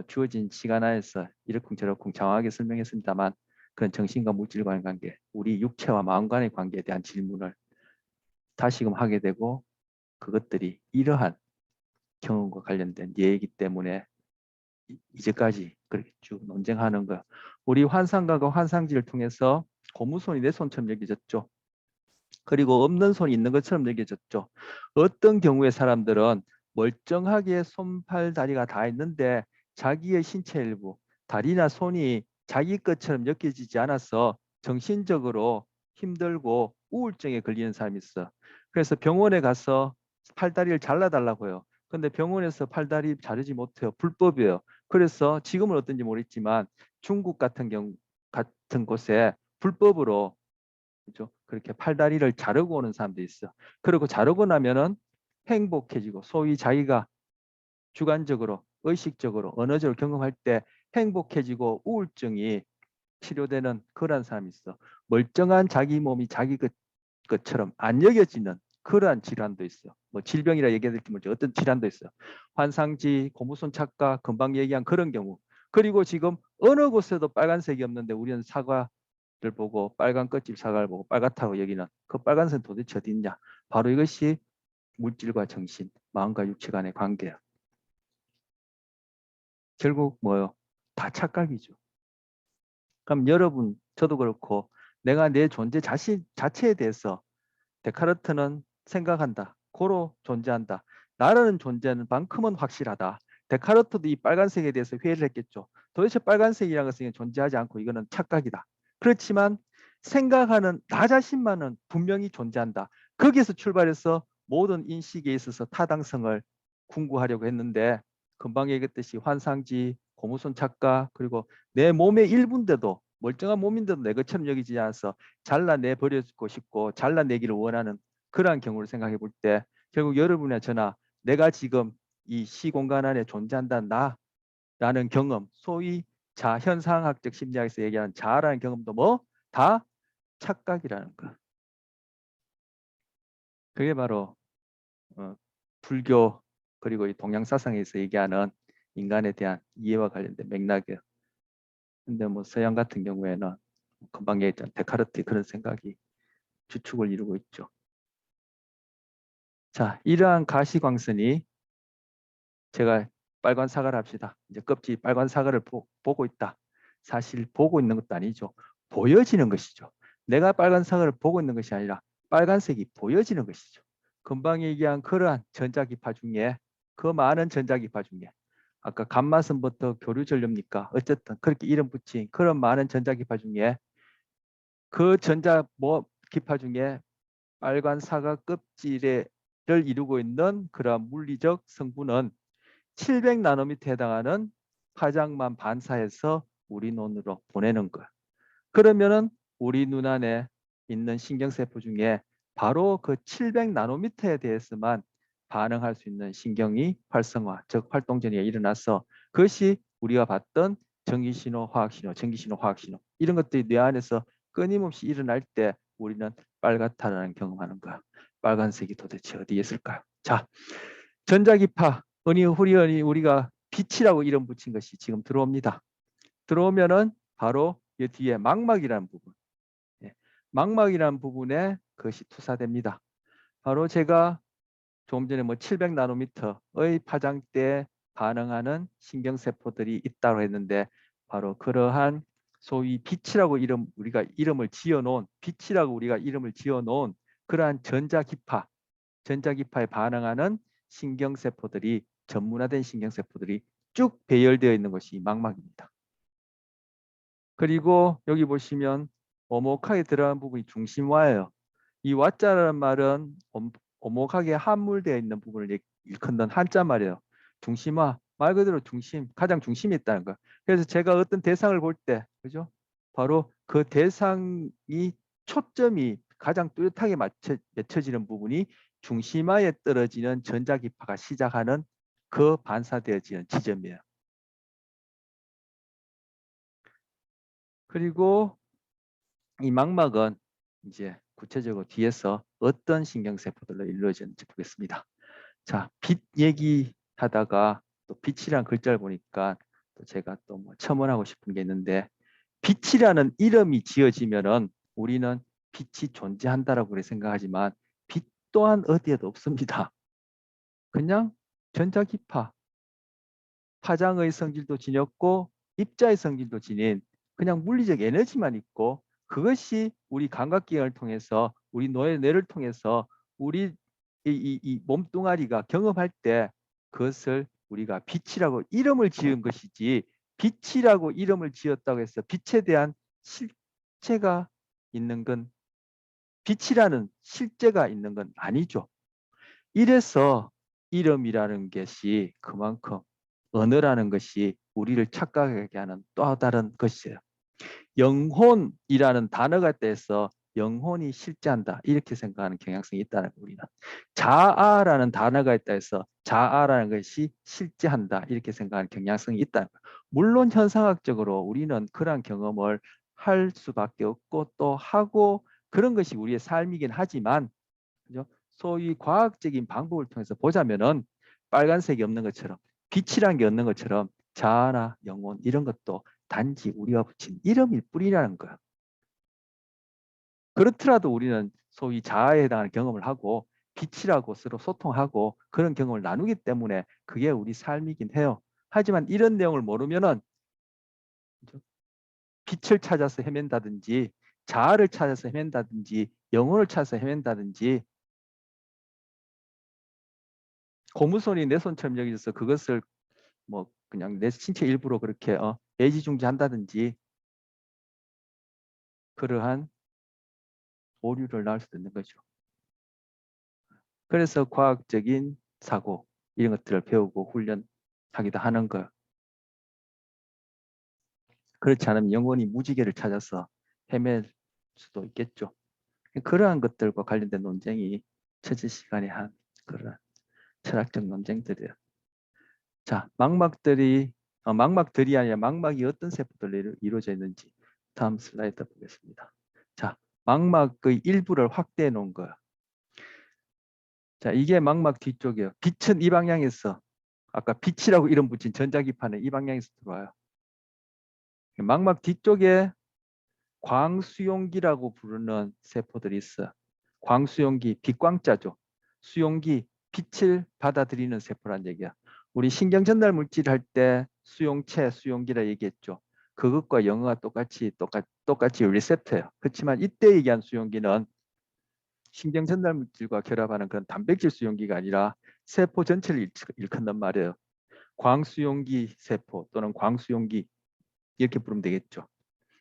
주어진 시간 안에서 이러쿵저러쿵 장황하게 설명했습니다만 그런 정신과 물질과의 관계, 우리 육체와 마음간의 관계에 대한 질문을 다시금 하게 되고 그것들이 이러한 경험과 관련된 예이기 때문에 이제까지 그렇게 쭉 논쟁하는 거야. 우리 환상가가 환상지를 통해서 고무손이 내 손처럼 여겨졌죠. 그리고 없는 손이 있는 것처럼 여겨졌죠. 어떤 경우에 사람들은 멀쩡하게 손, 팔, 다리가 다 있는데 자기의 신체 일부, 다리나 손이 자기 것처럼 느껴지지 않아서 정신적으로 힘들고 우울증에 걸리는 사람이 있어. 그래서 병원에 가서 팔다리를 잘라달라고 해요. 근데 병원에서 팔다리 자르지 못해요. 불법이에요. 그래서 지금은 어떤지 모르겠지만 중국 같은 곳에 불법으로 그죠? 그렇게 팔다리를 자르고 오는 사람도 있어. 그리고 자르고 나면은 행복해지고 소위 자기가 주관적으로 의식적으로 언어적으로 경험할 때 행복해지고 우울증이 치료되는 그러한 사람이 있어. 멀쩡한 자기 몸이 자기 것처럼 안 여겨지는 그러한 질환도 있어. 뭐 질병이라 얘기해야 될지 모르지 어떤 질환도 있어. 환상지, 고무손 착각, 금방 얘기한 그런 경우. 그리고 지금 어느 곳에도 빨간색이 없는데 우리는 사과를 보고 빨간 껍질 사과를 보고 빨갛다고 여기는 그 빨간색 도대체 어디 있냐? 바로 이것이 물질과 정신, 마음과 육체 간의 관계야. 결국 뭐요? 다 착각이죠. 그럼 여러분, 저도 그렇고 내가 내 존재 자체에 대해서 데카르트는 생각한다. 고로 존재한다. 나라는 존재하는 만큼은 확실하다. 데카르트도 이 빨간색에 대해서 회의를 했겠죠. 도대체 빨간색이라는 것은 존재하지 않고 이거는 착각이다. 그렇지만 생각하는 나 자신만은 분명히 존재한다. 거기에서 출발해서 모든 인식에 있어서 타당성을 궁구하려고 했는데 금방 얘기했듯이 환상지, 고무손 착각 그리고 내 몸의 일부인데도 멀쩡한 몸인데도 내 것처럼 여기지 않아서 잘라내버리고 싶고 잘라내기를 원하는 그러한 경우를 생각해 볼 때 결국 여러분이나 저나 내가 지금 이 시공간 안에 존재한다 나라는 경험 소위 현상학적 심리학에서 얘기하는 자아라는 경험도 뭐 다 착각이라는 거. 그게 바로 불교 그리고 이 동양 사상에서 얘기하는 인간에 대한 이해와 관련된 맥락이에요. 근데 뭐 서양 같은 경우에는 금방 얘기했던 데카르트의 그런 생각이 주축을 이루고 있죠. 자, 이러한 가시광선이 제가 빨간 사과를 합시다. 이제 껍질 빨간 사과를 보고 있다. 사실 보고 있는 것도 아니죠. 보여지는 것이죠. 내가 빨간 사과를 보고 있는 것이 아니라 빨간색이 보여지는 것이죠. 금방 얘기한 그러한 전자기파 중에 그 많은 전자기파 중에 아까 감마선부터 교류전류입니까? 어쨌든 그렇게 이름 붙인 그런 많은 전자기파 중에 그 전자기파 중에 빨간 사과 껍질을 이루고 있는 그러한 물리적 성분은 700나노미터에 해당하는 파장만 반사해서 우리 눈으로 보내는 거야. 그러면은 우리 눈 안에 있는 신경세포 중에 바로 그 700나노미터에 대해서만 반응할 수 있는 신경이 활성화, 즉 활동전이가 일어나서 그것이 우리가 봤던 전기신호, 화학신호, 전기신호, 화학신호 이런 것들이 뇌 안에서 끊임없이 일어날 때 우리는 빨갛다라는 경험하는 거야. 빨간색이 도대체 어디에 있을까요? 자, 전자기파, 후리언이 우리가 빛이라고 이름 붙인 것이 지금 들어옵니다. 들어오면은 바로 이 뒤에 망막이라는 부분, 망막이라는 부분에 그것이 투사됩니다. 바로 제가 조금 전에 뭐 700나노미터의 파장대에 반응하는 신경세포들이 있다고 했는데 바로 그러한 소위 빛이라고 우리가 이름을 지어놓은 그러한 전자기파에 반응하는 신경세포들이 전문화된 신경세포들이 쭉 배열되어 있는 것이 망막입니다. 그리고 여기 보시면 오목하게 들어간 부분이 중심와예요. 이 와자라는 말은 오목하게 함몰되어 있는 부분을 일컫는 한자 말이에요. 중심화, 말 그대로 중심, 가장 중심에 있다는 거예요. 그래서 제가 어떤 대상을 볼 때, 그죠? 바로 그 대상이 초점이 가장 뚜렷하게 맺혀지는 부분이 중심화에 떨어지는 전자기파가 시작하는 그 반사되어지는 지점이에요. 그리고 이 망막은 이제 구체적으로 뒤에서 어떤 신경세포들로 이루어지는지 보겠습니다. 자, 빛 얘기하다가 또 빛이라는 글자를 보니까 또 제가 또 뭐 첨언하고 싶은 게 있는데, 빛이라는 이름이 지어지면은 우리는 빛이 존재한다라고 그래 생각하지만 빛 또한 어디에도 없습니다. 그냥 전자기파, 파장의 성질도 지녔고 입자의 성질도 지닌 그냥 물리적 에너지만 있고, 그것이 우리 감각기관을 통해서 우리 뇌를 통해서 우리 이 몸뚱아리가 경험할 때 그것을 우리가 빛이라고 이름을 지은 것이지, 빛이라고 이름을 지었다고 해서 빛에 대한 실체가 있는 건, 빛이라는 실제가 있는 건 아니죠. 이래서 이름이라는 것이 그만큼 언어라는 것이 우리를 착각하게 하는 또 다른 것이에요. 영혼이라는 단어가 떼서 영혼이 실제한다 이렇게 생각하는 경향성이 있다는 거, 우리는. 자아라는 단어가 있다 해서 자아라는 것이 실제한다 이렇게 생각하는 경향성이 있다는 거. 물론 현상학적으로 우리는 그러한 경험을 할 수밖에 없고 또 하고 그런 것이 우리의 삶이긴 하지만, 그죠? 소위 과학적인 방법을 통해서 보자면은 빨간색이 없는 것처럼, 빛이란 게 없는 것처럼 자아나 영혼 이런 것도 단지 우리가 붙인 이름일 뿐이라는 거야. 그렇더라도 우리는 소위 자아에 해당하는 경험을 하고 빛이라고 서로 소통하고 그런 경험을 나누기 때문에 그게 우리 삶이긴 해요. 하지만 이런 내용을 모르면은 빛을 찾아서 헤맨다든지 자아를 찾아서 헤맨다든지 영혼을 찾아서 헤맨다든지 고무손이 내 손처럼 여기져서 그것을 뭐 그냥 내 신체 일부로 그렇게 애지중지한다든지 그러한 오류를 낳을 수도 있는 거죠. 그래서 과학적인 사고 이런 것들을 배우고 훈련하기도 하는 거. 그렇지 않으면 영원히 무지개를 찾아서 헤맬 수도 있겠죠. 그러한 것들과 관련된 논쟁이 처제 시간에 한 그런 철학적 논쟁들이에요. 자, 망막들이 아니라 망막이 어떤 세포들로 이루어져 있는지 다음 슬라이드 보겠습니다. 자, 망막의 일부를 확대해 놓은 거예요. 자, 이게 망막 뒤쪽이에요. 빛은 이 방향에서, 아까 빛이라고 이름 붙인 전자기파는 이 방향에서 들어와요. 망막 뒤쪽에 광수용기라고 부르는 세포들이 있어요. 광수용기, 빛광자죠. 수용기, 빛을 받아들이는 세포란 얘기야. 우리 신경 전달 물질 할 때 수용체, 수용기라 얘기했죠. 그것과 영어가 똑같이 리셉터예요. 그렇지만 이때 얘기한 수용기는 신경 전달 물질과 결합하는 그런 단백질 수용기가 아니라 세포 전체를 일컫는 말이에요. 광수용기 세포 또는 광수용기 이렇게 부르면 되겠죠.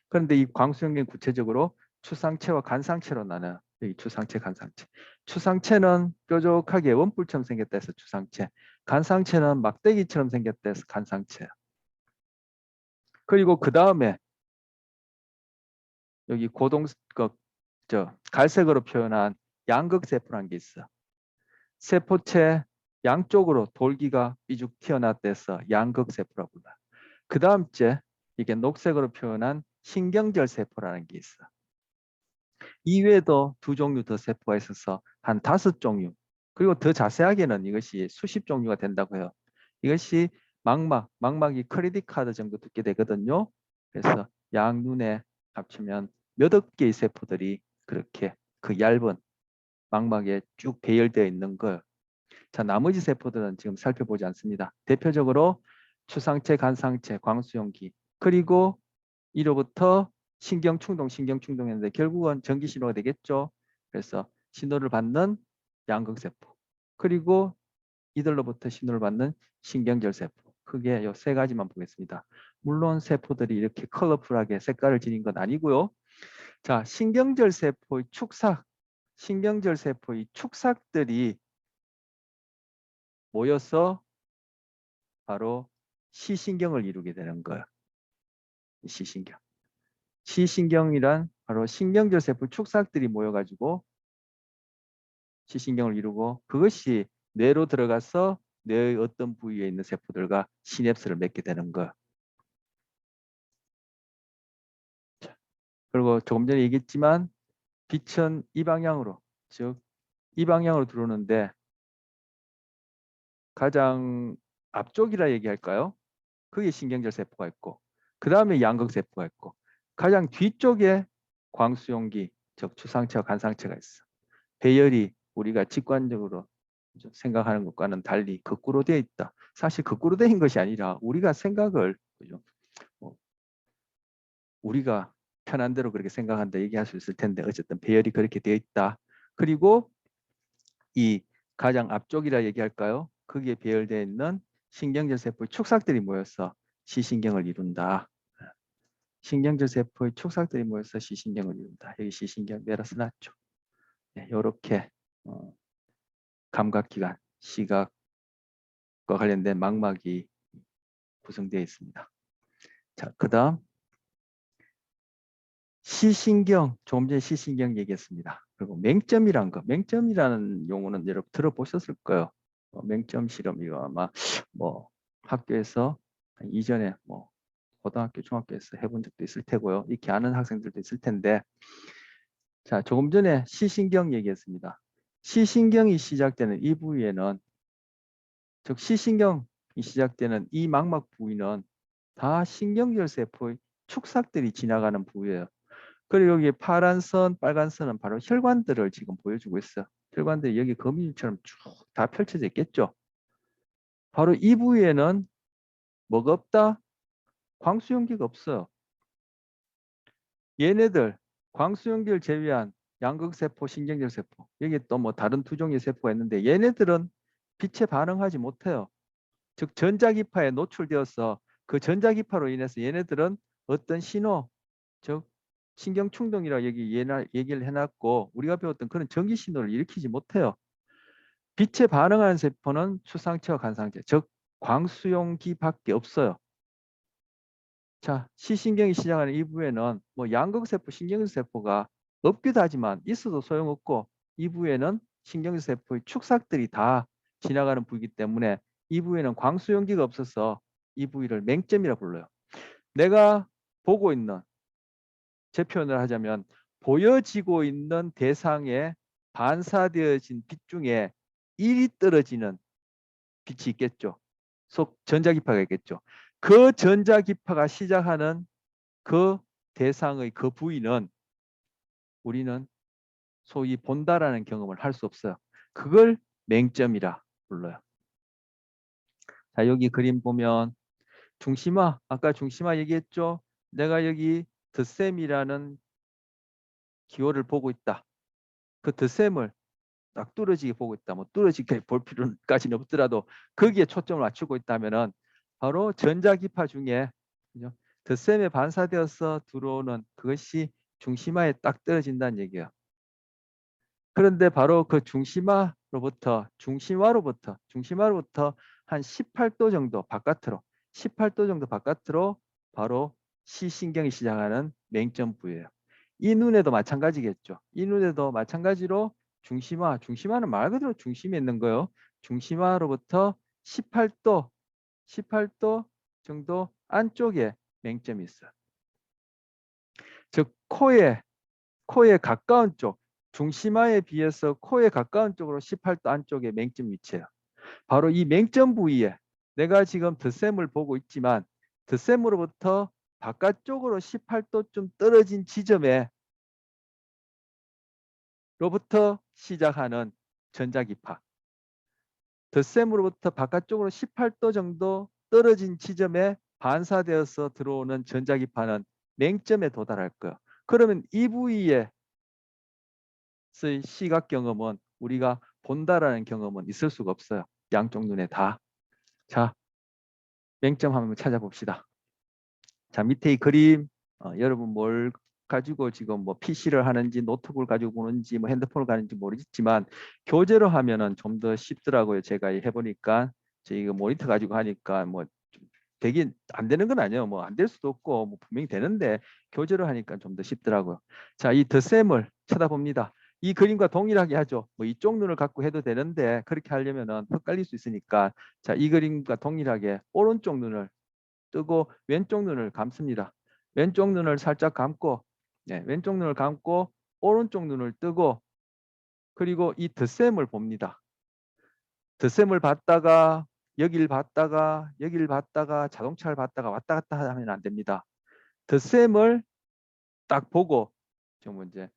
그런데 이 광수용기는 구체적으로 추상체와 간상체로 나눠요. 여기 추상체, 간상체. 추상체는 뾰족하게 원뿔처럼 생겼다 해서 추상체. 간상체는 막대기처럼 생겼다 해서 간상체. 그리고 그 다음에 여기 갈색으로 표현한 양극세포라는 게 있어. 세포체 양쪽으로 돌기가 삐죽 튀어나왔다 해서 양극세포라고 불러요. 그 다음째 이게 녹색으로 표현한 신경절 세포라는 게 있어. 이외에도 두 종류 더 세포가 있어서 한 5종류, 그리고 더 자세하게는 이것이 수십 종류가 된다고 해요. 이것이 망막이 크레딧 카드 정도 두께 되거든요. 그래서 양눈에 합치면 몇억 개의 세포들이 그렇게 그 얇은 망막에 쭉 배열되어 있는 거. 자, 나머지 세포들은 지금 살펴보지 않습니다. 대표적으로 추상체, 간상체, 광수용기, 그리고 이로부터 신경충동했는데 결국은 전기 신호가 되겠죠. 그래서 신호를 받는 양극세포, 그리고 이들로부터 신호를 받는 신경절세포. 크게 이 세 가지만 보겠습니다. 물론 세포들이 이렇게 컬러풀하게 색깔을 지닌 건 아니고요. 자, 신경절 세포의 축삭, 신경절 세포의 축삭들이 모여서 바로 시신경을 이루게 되는 거예요. 시신경. 시신경이란 바로 신경절 세포 축삭들이 모여가지고 시신경을 이루고 그것이 뇌로 들어가서 뇌의 어떤 부위에 있는 세포들과 시냅스를 맺게 되는 거예요. 그리고 조금 전에 얘기했지만 빛은 이 방향으로, 즉 이 방향으로 들어오는데 가장 앞쪽이라 얘기할까요? 그게 신경절 세포가 있고 그 다음에 양극 세포가 있고 가장 뒤쪽에 광수용기, 즉 추상체와 간상체가 있어. 배열이 우리가 직관적으로 생각하는 것과는 달리 거꾸로 되어 있다. 사실 거꾸로 되어 있는 것이 아니라 우리가 생각을 우리가 편한 대로 그렇게 생각한다 얘기할 수 있을 텐데 어쨌든 배열이 그렇게 되어 있다. 그리고 이 가장 앞쪽이라 얘기할까요? 거기에 배열되어 있는 신경절 세포의 축삭들이 모여서 시신경을 이룬다. 신경절 세포의 축삭들이 모여서 시신경을 이룬다. 여기 시신경 내려 써놨죠. 네, 이렇게 감각기관, 시각과 관련된 망막이 구성되어 있습니다. 자, 그 다음 시신경, 조금 전에 시신경 얘기했습니다. 그리고 맹점이란 거, 맹점이라는 용어는 여러분 들어보셨을 거예요. 맹점 실험 이거 아마 뭐 학교에서 이전에 뭐 고등학교, 중학교에서 해본 적도 있을 테고요. 이렇게 아는 학생들도 있을 텐데, 자 조금 전에 시신경 얘기했습니다. 시신경이 시작되는 이 부위에는, 즉 시신경이 시작되는 이 망막 부위는 다 신경절 세포의 축삭들이 지나가는 부위예요. 그리고 여기 파란 선, 빨간 선은 바로 혈관들을 지금 보여주고 있어요. 혈관들이 여기 거미줄처럼 쭉 다 펼쳐져 있겠죠. 바로 이 부위에는 뭐가 없다? 광수용기가 없어요. 얘네들 광수용기를 제외한 양극세포, 신경절 세포, 여기 또 뭐 다른 두 종의 세포가 있는데 얘네들은 빛에 반응하지 못해요. 즉 전자기파에 노출되어서 그 전자기파로 인해서 얘네들은 어떤 신호, 즉 신경충동이라 얘기를 해놨고 우리가 배웠던 그런 전기 신호를 일으키지 못해요. 빛에 반응하는 세포는 추상체와 간상체, 즉 광수용기밖에 없어요. 자, 시신경이 시작하는 이 부에는 뭐 양극세포, 신경세포가 없기도 하지만 있어도 소용없고 이 부에는 신경세포의 축삭들이 다 지나가는 부위이기 때문에 이 부에는 광수용기가 없어서 이 부위를 맹점이라 불러요. 내가 보고 있는, 제 표현을 하자면 보여지고 있는 대상에 반사되어진 빛 중에 1이 떨어지는 빛이 있겠죠. 속 전자기파가 있겠죠. 그 전자기파가 시작하는 그 대상의 그 부위는 우리는 소위 본다라는 경험을 할 수 없어요. 그걸 맹점이라 불러요. 자, 여기 그림 보면 중심화, 아까 중심화 얘기했죠. 내가 여기 덧셈이라는 기호를 보고 있다. 그 덧셈을 딱 뚫어지게 보고 있다. 뭐 뚫어지게 볼 필요까지는 없더라도 거기에 초점을 맞추고 있다면은 바로 전자기파 중에 덧셈에 반사되어서 들어오는 그것이 중심화에 딱 떨어진다는 얘기예요. 그런데 바로 그 중심화로부터 한 18도 정도 바깥으로, 18도 정도 바깥으로 바로 시신경이 시작하는 맹점 부위예요. 이 눈에도 마찬가지겠죠. 이 눈에도 마찬가지로 중심화는 말 그대로 중심에 있는 거예요. 중심화로부터 18도 정도 안쪽에 맹점이 있어요. 즉 코에 가까운 쪽, 중심화에 비해서 코에 가까운 쪽으로 18도 안쪽에 맹점 위치예요. 바로 이 맹점 부위에 내가 지금 덧셈을 보고 있지만 덧셈으로부터 바깥쪽으로 18도쯤 떨어진 지점에 로부터 시작하는 전자기파, 덧셈으로부터 바깥쪽으로 18도 정도 떨어진 지점에 반사되어서 들어오는 전자기파는 맹점에 도달할 거예요. 그러면 이 부위에의 시각 경험은 우리가 본다라는 경험은 있을 수가 없어요. 양쪽 눈에 다. 자, 맹점 한번 찾아봅시다. 자, 밑에 이 그림 여러분 뭘 가지고 지금 뭐 PC를 하는지 노트북을 가지고 보는지 뭐 핸드폰을 가는지 모르겠지만 교재로 하면은 좀 더 쉽더라고요. 제가 해보니까 이거 모니터 가지고 하니까 뭐 좀 되긴 안 되는 건 아니에요. 뭐 안 될 수도 없고 뭐 분명히 되는데 교재로 하니까 좀 더 쉽더라고요. 자, 이 덧셈을 쳐다봅니다. 이 그림과 동일하게 하죠. 뭐 이쪽 눈을 갖고 해도 되는데 그렇게 하려면은 헷갈릴 수 있으니까 자, 이 그림과 동일하게 오른쪽 눈을 뜨고 왼쪽 눈을 감습니다. 왼쪽 눈을 살짝 감고 왼쪽 눈을 감고 오른쪽 눈을 뜨고 그리고 이 덧셈을 봅니다. 덧셈을 봤다가 여길 봤다가 여길 봤다가 자동차를 봤다가 왔다 갔다 하면 안 됩니다. 덧셈을 딱 보고 좀 이제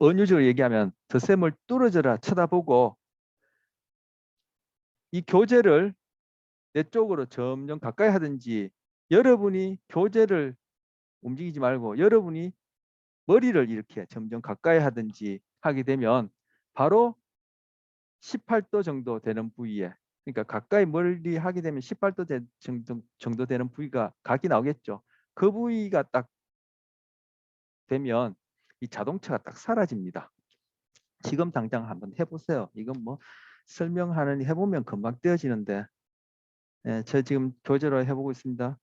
은유적으로 얘기하면 덧셈을 뚫어져라 쳐다보고 이 교재를 내 쪽으로 점점 가까이 하든지 여러분이 교재를 움직이지 말고 여러분이 머리를 이렇게 점점 가까이 하든지 하게 되면 바로 18도 정도 되는 부위에 그러니까 가까이 멀리 하게 되면 18도 정도 되는 부위가 각이 나오겠죠. 그 부위가 딱 되면 이 자동차가 딱 사라집니다. 지금 당장 한번 해보세요. 이건 뭐 설명하는 해보면 금방 떼어지는데 저 지금 교재로 해보고 있습니다.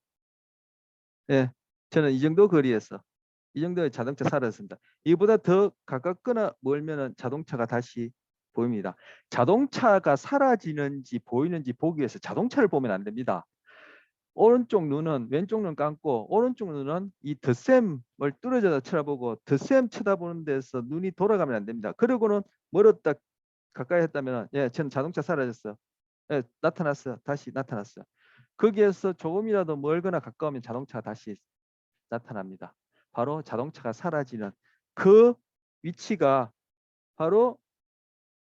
저는 이 정도 거리에서 이 정도의 자동차 사라졌습니다. 이보다 더 가깝거나 멀면은 자동차가 다시 보입니다. 자동차가 사라지는지 보이는지 보기 위해서 자동차를 보면 안 됩니다. 오른쪽 눈은 왼쪽 눈 감고 오른쪽 눈은 이 덧셈을 뚫어져서 쳐다보고 덧셈 쳐다보는 데서 눈이 돌아가면 안 됩니다. 그러고는 멀었다 가까이 했다면 저는 자동차 사라졌어. 나타났어. 다시 나타났어. 거기에서 조금이라도 멀거나 가까우면 자동차가 다시 나타납니다. 바로 자동차가 사라지는 그 위치가 바로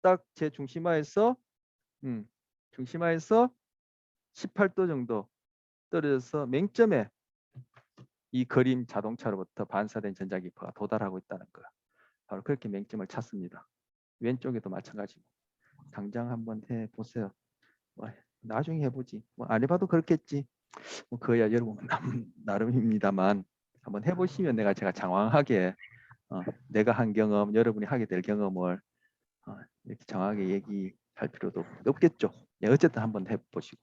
딱 제 중심화에서 18도 정도 떨어져서 맹점에 이 그림 자동차로부터 반사된 전자기파가 도달하고 있다는 거야. 바로 그렇게 맹점을 찾습니다. 왼쪽에도 마찬가지고 당장 한번 해보세요. 나중에 해보지. 뭐 안 해봐도 그렇겠지. 뭐 그야 여러분 나름입니다만 한번 해보시면 제가 장황하게 내가 한 경험, 여러분이 하게 될 경험을 이렇게 정확하게 얘기할 필요도 없겠죠. 어쨌든 한번 해보시고.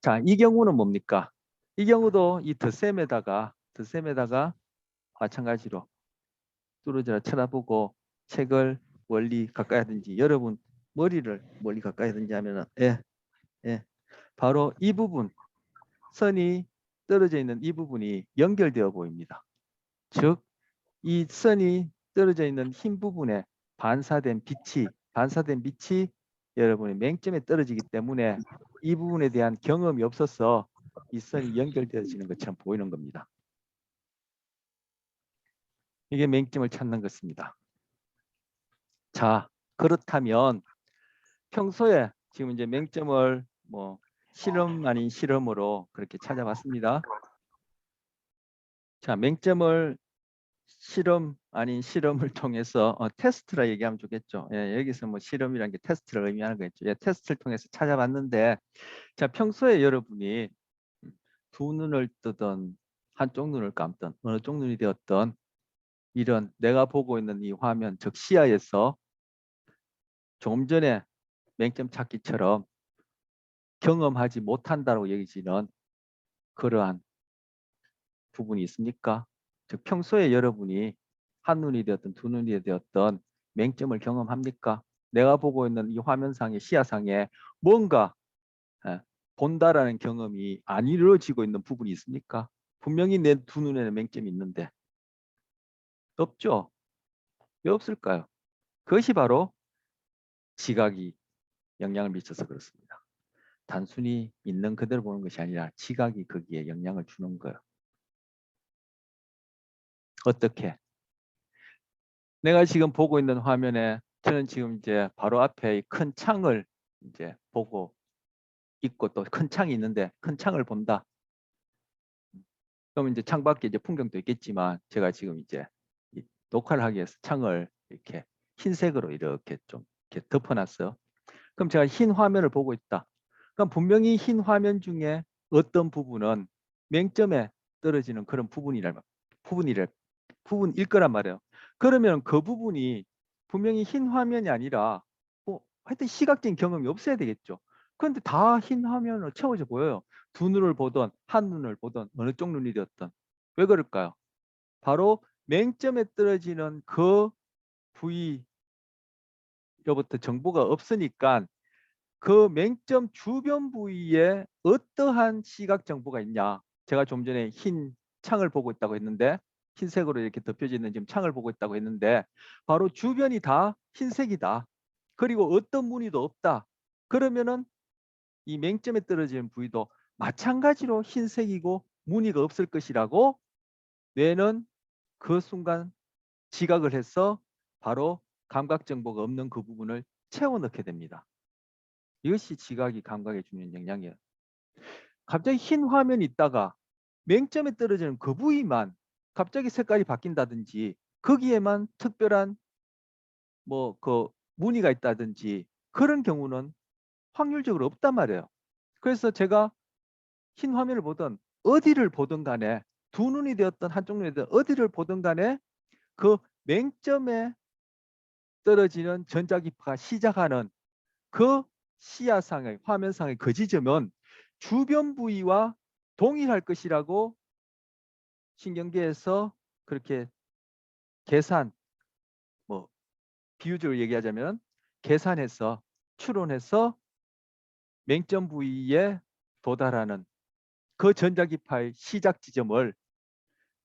자, 이 경우는 뭡니까? 이 경우도 이 덧셈에다가 마찬가지로 뚫어져라 쳐다보고 책을 멀리 가까이 하든지 여러분 머리를 멀리 가까이 하든지 하면은 바로 이 부분 선이 떨어져 있는 이 부분이 연결되어 보입니다. 즉 이 선이 떨어져 있는 흰 부분에 반사된 빛이 여러분의 맹점에 떨어지기 때문에 이 부분에 대한 경험이 없어서 이 선이 연결되어지는 것처럼 보이는 겁니다. 이게 맹점을 찾는 것입니다. 자, 그렇다면 평소에 지금 이제 맹점을 뭐 실험 아닌 실험으로 그렇게 찾아봤습니다. 자, 맹점을 실험 아닌 실험을 통해서 테스트라 얘기하면 좋겠죠. 여기서 뭐 실험이라는 게 테스트를 의미하는 거겠죠. 테스트를 통해서 찾아봤는데 자, 평소에 여러분이 두 눈을 뜨든 한쪽 눈을 감든 어느 쪽 눈이 되었든 이런 내가 보고 있는 이 화면 즉 시야에서 조금 전에 맹점 찾기처럼 경험하지 못한다고 여기지는 그러한 부분이 있습니까? 즉 평소에 여러분이 한 눈이 되었든 두 눈이 되었든 맹점을 경험합니까? 내가 보고 있는 이 화면상의 시야상에 뭔가 본다라는 경험이 안 이루어지고 있는 부분이 있습니까? 분명히 내 두 눈에는 맹점이 있는데 없죠? 왜 없을까요? 그것이 바로 지각이 영향을 미쳐서 그렇습니다. 단순히 있는 그대로 보는 것이 아니라 지각이 거기에 영향을 주는 거예요. 어떻게? 내가 지금 보고 있는 화면에 저는 지금 이제 바로 앞에 큰 창을 이제 보고 있고 또 큰 창이 있는데 큰 창을 본다. 그럼 이제 창밖에 이제 풍경도 있겠지만 제가 지금 이제 녹화를 하기 위해서 창을 이렇게 흰색으로 이렇게 좀 이렇게 덮어놨어요. 그럼 제가 흰 화면을 보고 있다. 그럼 분명히 흰 화면 중에 어떤 부분은 맹점에 떨어지는 그런 부분일 거란 말이에요. 그러면 그 부분이 분명히 흰 화면이 아니라 뭐 하여튼 시각적인 경험이 없어야 되겠죠. 그런데 다 흰 화면으로 채워져 보여요. 두 눈을 보던 한 눈을 보던 어느 쪽 눈이 되었던. 왜 그럴까요? 바로 맹점에 떨어지는 그 부위로부터 정보가 없으니까 그 맹점 주변 부위에 어떠한 시각 정보가 있냐. 제가 좀 전에 흰 창을 보고 있다고 했는데 흰색으로 이렇게 덮여져 있는 지금 창을 보고 있다고 했는데 바로 주변이 다 흰색이다. 그리고 어떤 무늬도 없다. 그러면은 이 맹점에 떨어지는 부위도 마찬가지로 흰색이고 무늬가 없을 것이라고 뇌는 그 순간 지각을 해서 바로 감각 정보가 없는 그 부분을 채워 넣게 됩니다. 이것이 지각이 감각에 주는 영향이에요. 갑자기 흰 화면이 있다가 맹점에 떨어지는 그 부위만 갑자기 색깔이 바뀐다든지 거기에만 특별한 뭐 그 무늬가 있다든지 그런 경우는 확률적으로 없단 말이에요. 그래서 제가 흰 화면을 보든 어디를 보든 간에 두 눈이 되었던 한쪽 눈이 되었던 어디를 보든 간에 그 맹점에 떨어지는 전자기파가 시작하는 그 시야상의 화면상의 그 지점은 주변 부위와 동일할 것이라고 신경계에서 그렇게 계산, 뭐 비유적으로 얘기하자면 계산해서 추론해서 맹점 부위에 도달하는 그 전자기파의 시작 지점을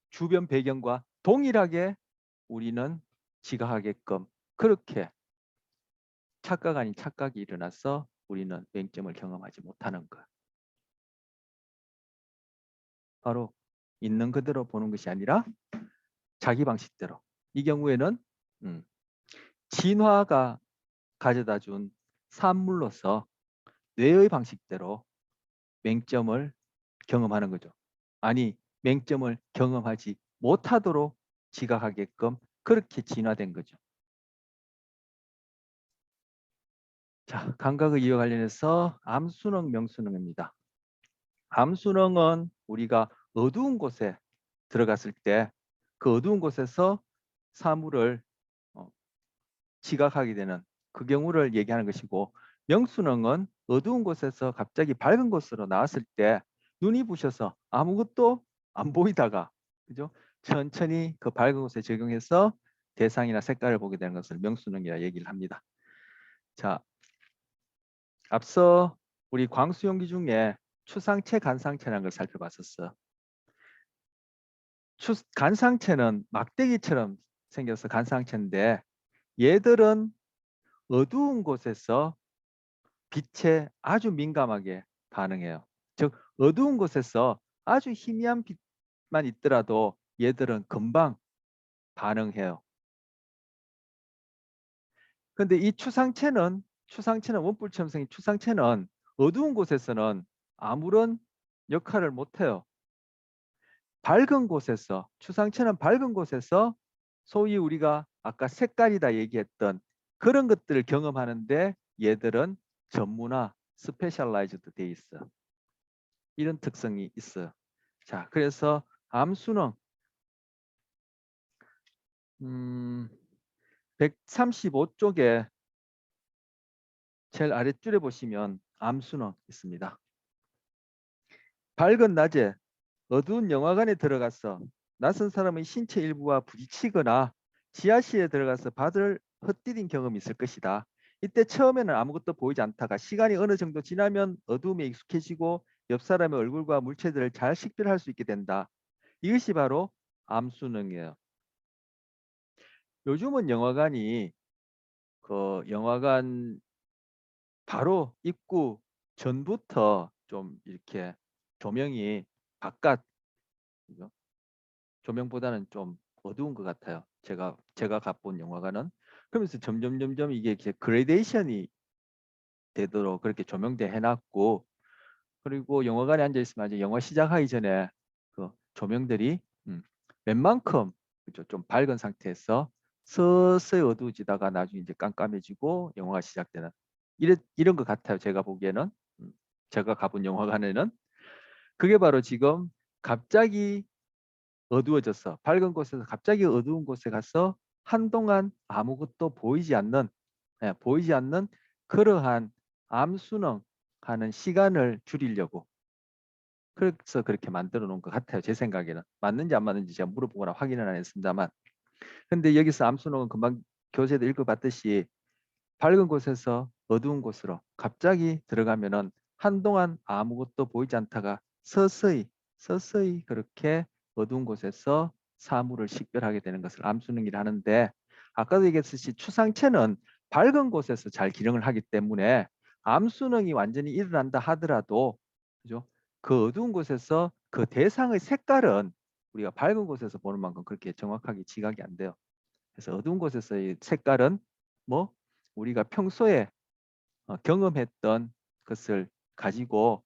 주변 배경과 동일하게 우리는 지각하게끔 그렇게 착각 아닌 착각이 일어나서 우리는 맹점을 경험하지 못하는 것. 바로 있는 그대로 보는 것이 아니라 자기 방식대로. 이 경우에는 진화가 가져다 준 산물로서 뇌의 방식대로 맹점을 경험하는 거죠. 아니, 맹점을 경험하지 못하도록 지각하게끔 그렇게 진화된 거죠. 자, 감각의 이와 관련해서 암순응, 명순응입니다. 암순응은 우리가 어두운 곳에 들어갔을 때 그 어두운 곳에서 사물을 지각하게 되는 그 경우를 얘기하는 것이고, 명순응은 어두운 곳에서 갑자기 밝은 곳으로 나왔을 때 눈이 부셔서 아무것도 안 보이다가 그죠? 천천히 그 밝은 곳에 적용해서 대상이나 색깔을 보게 되는 것을 명순응이라 얘기를 합니다. 자, 앞서 우리 광수용기 중에 추상체, 간상체라는 걸 살펴봤었어. 간상체는 막대기처럼 생겨서 간상체인데 얘들은 어두운 곳에서 빛에 아주 민감하게 반응해요. 즉 어두운 곳에서 아주 희미한 빛만 있더라도 얘들은 금방 반응해요. 근데 이 추상체는 원뿔처럼 생긴 추상체는 어두운 곳에서는 아무런 역할을 못해요. 밝은 곳에서, 추상체는 밝은 곳에서 소위 우리가 아까 색깔이다 얘기했던 그런 것들을 경험하는데 얘들은 전문화, 스페셜라이즈드 돼 있어. 이런 특성이 있어요. 자, 그래서 암순응 135쪽에 제일 아랫줄에 보시면 암순응 있습니다. 밝은 낮에 어두운 영화관에 들어가서 낯선 사람의 신체 일부와 부딪히거나 지하실에 들어가서 발을 헛디딘 경험이 있을 것이다. 이때 처음에는 아무것도 보이지 않다가 시간이 어느 정도 지나면 어두움에 익숙해지고 옆 사람의 얼굴과 물체들을 잘 식별할 수 있게 된다. 이것이 바로 암순응이에요. 요즘은 영화관이 그 영화관 바로 입구 전부터 좀 이렇게 조명이 바깥 조명보다는 좀 어두운 것 같아요. 제가 가본 영화관은. 그러면서 점점 이게 그레데이션이 되도록 그렇게 조명대 해놨고, 그리고 영화관에 앉아 있으면 아직 영화 시작하기 전에 그 조명들이 웬만큼 그죠? 좀 밝은 상태에서 서서히 어두워지다가 나중에 이제 깜깜해지고 영화가 시작되는 이런 것 같아요. 제가 보기에는 제가 가본 영화관에는 그게 바로 지금 갑자기 어두워져서 밝은 곳에서 갑자기 어두운 곳에 가서 한동안 아무것도 보이지 않는 그러한 암순응하는 시간을 줄이려고 그래서 그렇게 만들어 놓은 것 같아요. 제 생각에는. 맞는지 안 맞는지 제가 물어보거나 확인은 안 했습니다만. 근데 여기서 암순응은 금방 교재도 읽어봤듯이 밝은 곳에서 어두운 곳으로 갑자기 들어가면은 한동안 아무것도 보이지 않다가 서서히 그렇게 어두운 곳에서 사물을 식별하게 되는 것을 암순응이라 하는데, 아까도 얘기했듯이 추상체는 밝은 곳에서 잘 기능을 하기 때문에 암순응이 완전히 일어난다 하더라도, 그죠? 그 어두운 곳에서 그 대상의 색깔은 우리가 밝은 곳에서 보는 만큼 그렇게 정확하게 지각이 안 돼요. 그래서 어두운 곳에서의 색깔은 뭐 우리가 평소에 경험했던 것을 가지고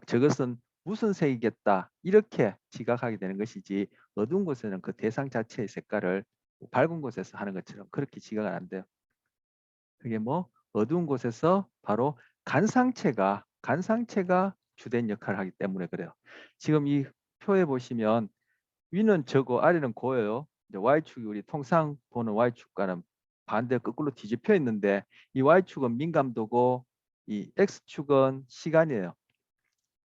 저것은 무슨 색이겠다 이렇게 지각하게 되는 것이지, 어두운 곳에는 그 대상 자체의 색깔을 밝은 곳에서 하는 것처럼 그렇게 지각은 안 돼요. 그게 뭐 어두운 곳에서 바로 간상체가 주된 역할을 하기 때문에 그래요. 지금 이 표에 보시면 위는 저고 아래는 고예요. 이제 Y축이 우리 통상 보는 Y축과는 반대 거꾸로 뒤집혀 있는데, 이 Y축은 민감도고 이 X축은 시간이에요.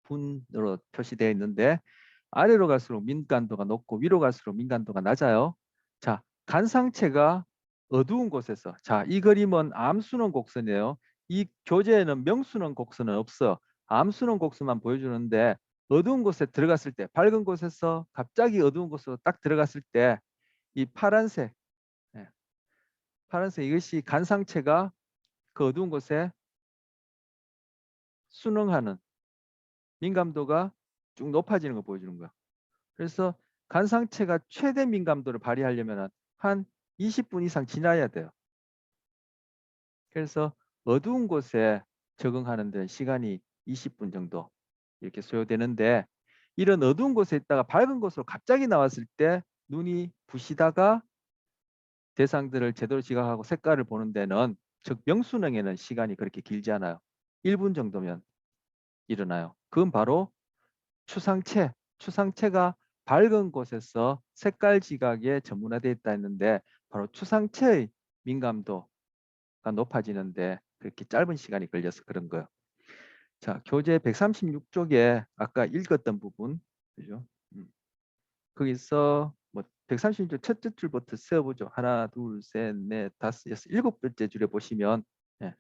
분으로 표시되어 있는데 아래로 갈수록 민감도가 높고 위로 갈수록 민감도가 낮아요. 자, 간상체가 어두운 곳에서, 자, 이 그림은 암순환 곡선이에요. 이 교재에는 명순환 곡선은 없어. 암순환 곡선만 보여주는데 어두운 곳에 들어갔을 때, 밝은 곳에서 갑자기 어두운 곳으로 딱 들어갔을 때 이 파란색, 예, 파란색 이것이 간상체가 그 어두운 곳에 순응하는 민감도가 쭉 높아지는 걸 보여주는 거야. 그래서 간상체가 최대 민감도를 발휘하려면 한 20분 이상 지나야 돼요. 그래서 어두운 곳에 적응하는 데 시간이 20분 정도 이렇게 소요되는데, 이런 어두운 곳에 있다가 밝은 곳으로 갑자기 나왔을 때 눈이 부시다가 대상들을 제대로 지각하고 색깔을 보는 데는, 즉 명순응에는 시간이 그렇게 길지 않아요. 1분 정도면 일어나요. 그건 바로 추상체가 밝은 곳에서 색깔 지각에 전문화되어 있다 했는데, 바로 추상체의 민감도가 높아지는데 그렇게 짧은 시간이 걸려서 그런 거예요. 자, 교재 136쪽에 아까 읽었던 부분, 그죠? 거기서 뭐 136쪽 첫째 줄부터 세어보죠. 하나, 둘, 셋, 넷, 다섯, 여섯, 일곱 번째 줄에 보시면, 예,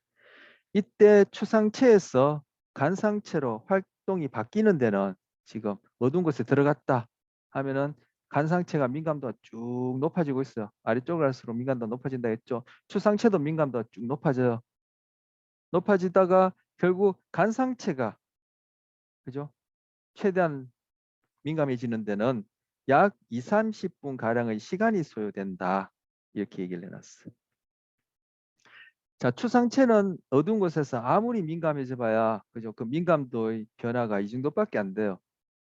이때 추상체에서 간상체로 활동이 바뀌는 데는, 지금 어두운 곳에 들어갔다 하면은 간상체가 민감도가 쭉 높아지고 있어요. 아래쪽으로 갈수록 민감도가 높아진다 했죠. 추상체도 민감도가 쭉 높아져요. 높아지다가 결국 간상체가, 그죠? 최대한 민감해지는 데는 약 2, 30분 가량의 시간이 소요된다. 이렇게 얘기를 해놨어요. 자, 추상체는 어두운 곳에서 아무리 민감해져 봐야, 그죠? 그 민감도의 변화가 이 정도밖에 안 돼요.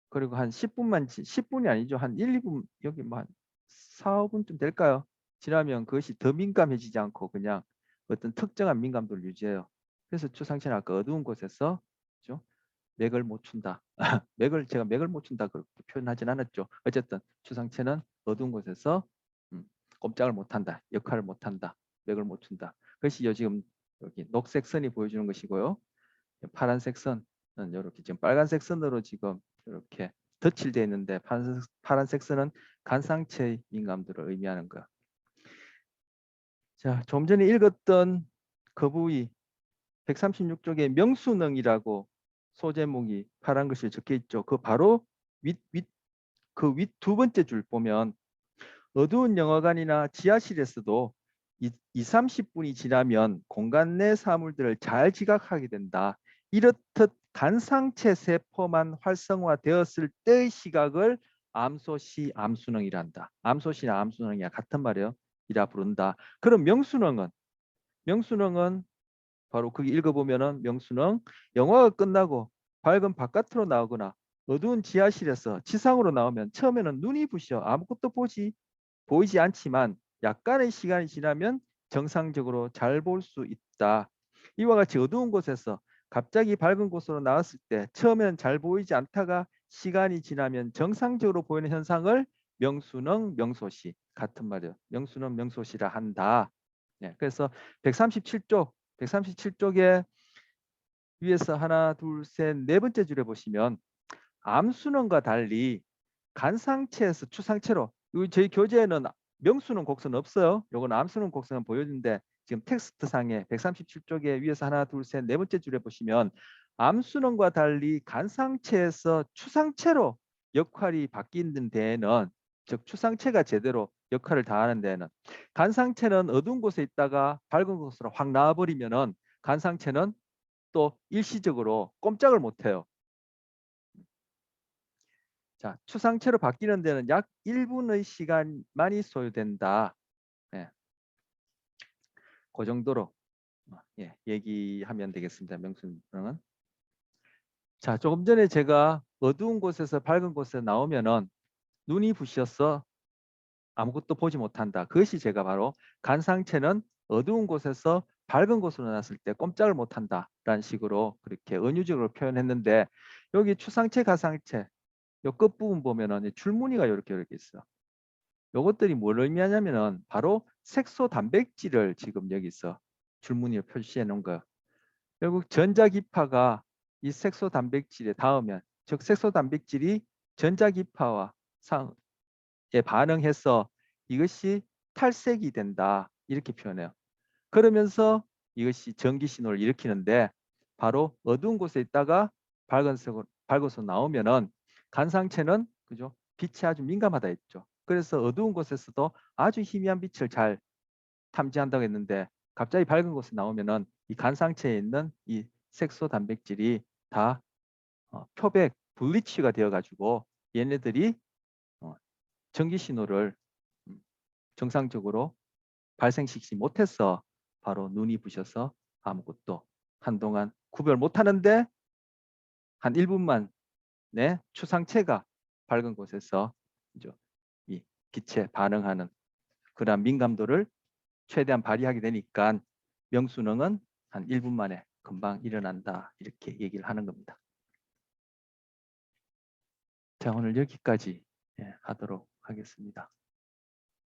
그리고 한 10분이 아니죠. 한 1, 2분, 여기 뭐 한 4, 5분쯤 될까요? 지나면 그것이 더 민감해지지 않고 그냥 어떤 특정한 민감도를 유지해요. 그래서 추상체는 아까 어두운 곳에서, 그죠? 맥을 못 춘다. 제가 맥을 못 춘다 그렇게 표현하진 않았죠. 어쨌든 추상체는 어두운 곳에서 꼼짝을 못 한다. 역할을 못 한다. 맥을 못 춘다. 그것이 지금 여기 녹색 선이 보여주는 것이고요. 파란색 선은 이렇게 지금 빨간색 선으로 지금 이렇게 덧칠되어 있는데, 파란색 선은 간상체의 민감도를 의미하는 거. 자, 좀 전에 읽었던 그 부위 136쪽에 명순응이라고 소제목이 파란 글씨에 적혀 있죠. 그 바로 윗 두 번째 줄 보면, 어두운 영화관이나 지하실에서도 2, 30분이 지나면 공간 내 사물들을 잘 지각하게 된다. 이렇듯 간상체 세포만 활성화되었을 때의 시각을 암소시, 암순응이라 한다. 암소시나 암순응이야 같은 말이에요. 이라 부른다. 그럼 명순응은 바로 거기 읽어보면은, 명순응 영화가 끝나고 밝은 바깥으로 나오거나 어두운 지하실에서 지상으로 나오면 처음에는 눈이 부셔 아무것도 보이지 않지만 약간의 시간이 지나면 정상적으로 잘 볼 수 있다. 이와 같이 어두운 곳에서 갑자기 밝은 곳으로 나왔을 때 처음에는 잘 보이지 않다가 시간이 지나면 정상적으로 보이는 현상을 명수능, 명소시 같은 말이에요. 명수능, 명소시라 한다. 네, 그래서 137쪽에 위에서 하나, 둘, 셋, 네 번째 줄에 보시면 암수능과 달리 간상체에서 추상체로 저희 교재에는 명수능 곡선 없어요. 요건 암수능 곡선 보여주는데 지금 텍스트 상에 137쪽에 위에서 하나, 둘, 셋, 네 번째 줄에 보시면 암수능과 달리 간상체에서 추상체로 역할이 바뀌는 데에는 즉 추상체가 제대로 역할을 다하는 데에는 간상체는 어두운 곳에 있다가 밝은 곳으로 확 나와버리면은 간상체는 또 일시적으로 꼼짝을 못해요. 자, 추상체로 바뀌는 데는 약 1분의 시간만이 소요된다. 예. 그 정도로 예, 얘기하면 되겠습니다. 명수는. 자, 조금 전에 제가 어두운 곳에서 밝은 곳에 나오면은 눈이 부셔서 아무것도 보지 못한다. 그것이 제가 바로 간상체는 어두운 곳에서 밝은 곳으로 나왔을 때 꼼짝을 못한다. 라는 식으로 그렇게 은유적으로 표현했는데 여기 추상체, 가상체 요 끝부분 보면은 줄무늬가 이렇게 있어. 요것들이 뭘 의미하냐면은 바로 색소 단백질을 지금 여기서 줄무늬로 표시해 놓은 거예요. 결국 전자기파가 이 색소 단백질에 닿으면 즉 색소 단백질이 전자기파와 상에 반응해서 이것이 탈색이 된다. 이렇게 표현해요. 그러면서 이것이 전기 신호를 일으키는데 바로 어두운 곳에 있다가 밝은 곳으로 나오면은 간상체는 그죠? 빛이 아주 민감하다 했죠. 그래서 어두운 곳에서도 아주 희미한 빛을 잘 탐지한다고 했는데 갑자기 밝은 곳에 나오면은 이 간상체에 있는 이 색소 단백질이 다 표백 블리치가 되어 가지고 얘네들이 전기 신호를 정상적으로 발생시키지 못해서 바로 눈이 부셔서 아무것도 한동안 구별 못하는데 한 1분만 내 추상체가 밝은 곳에서 이제 이 빛에 반응하는 그러한 민감도를 최대한 발휘하게 되니까 명수능은 한 1분 만에 금방 일어난다 이렇게 얘기를 하는 겁니다. 자, 오늘 여기까지 하도록 하겠습니다.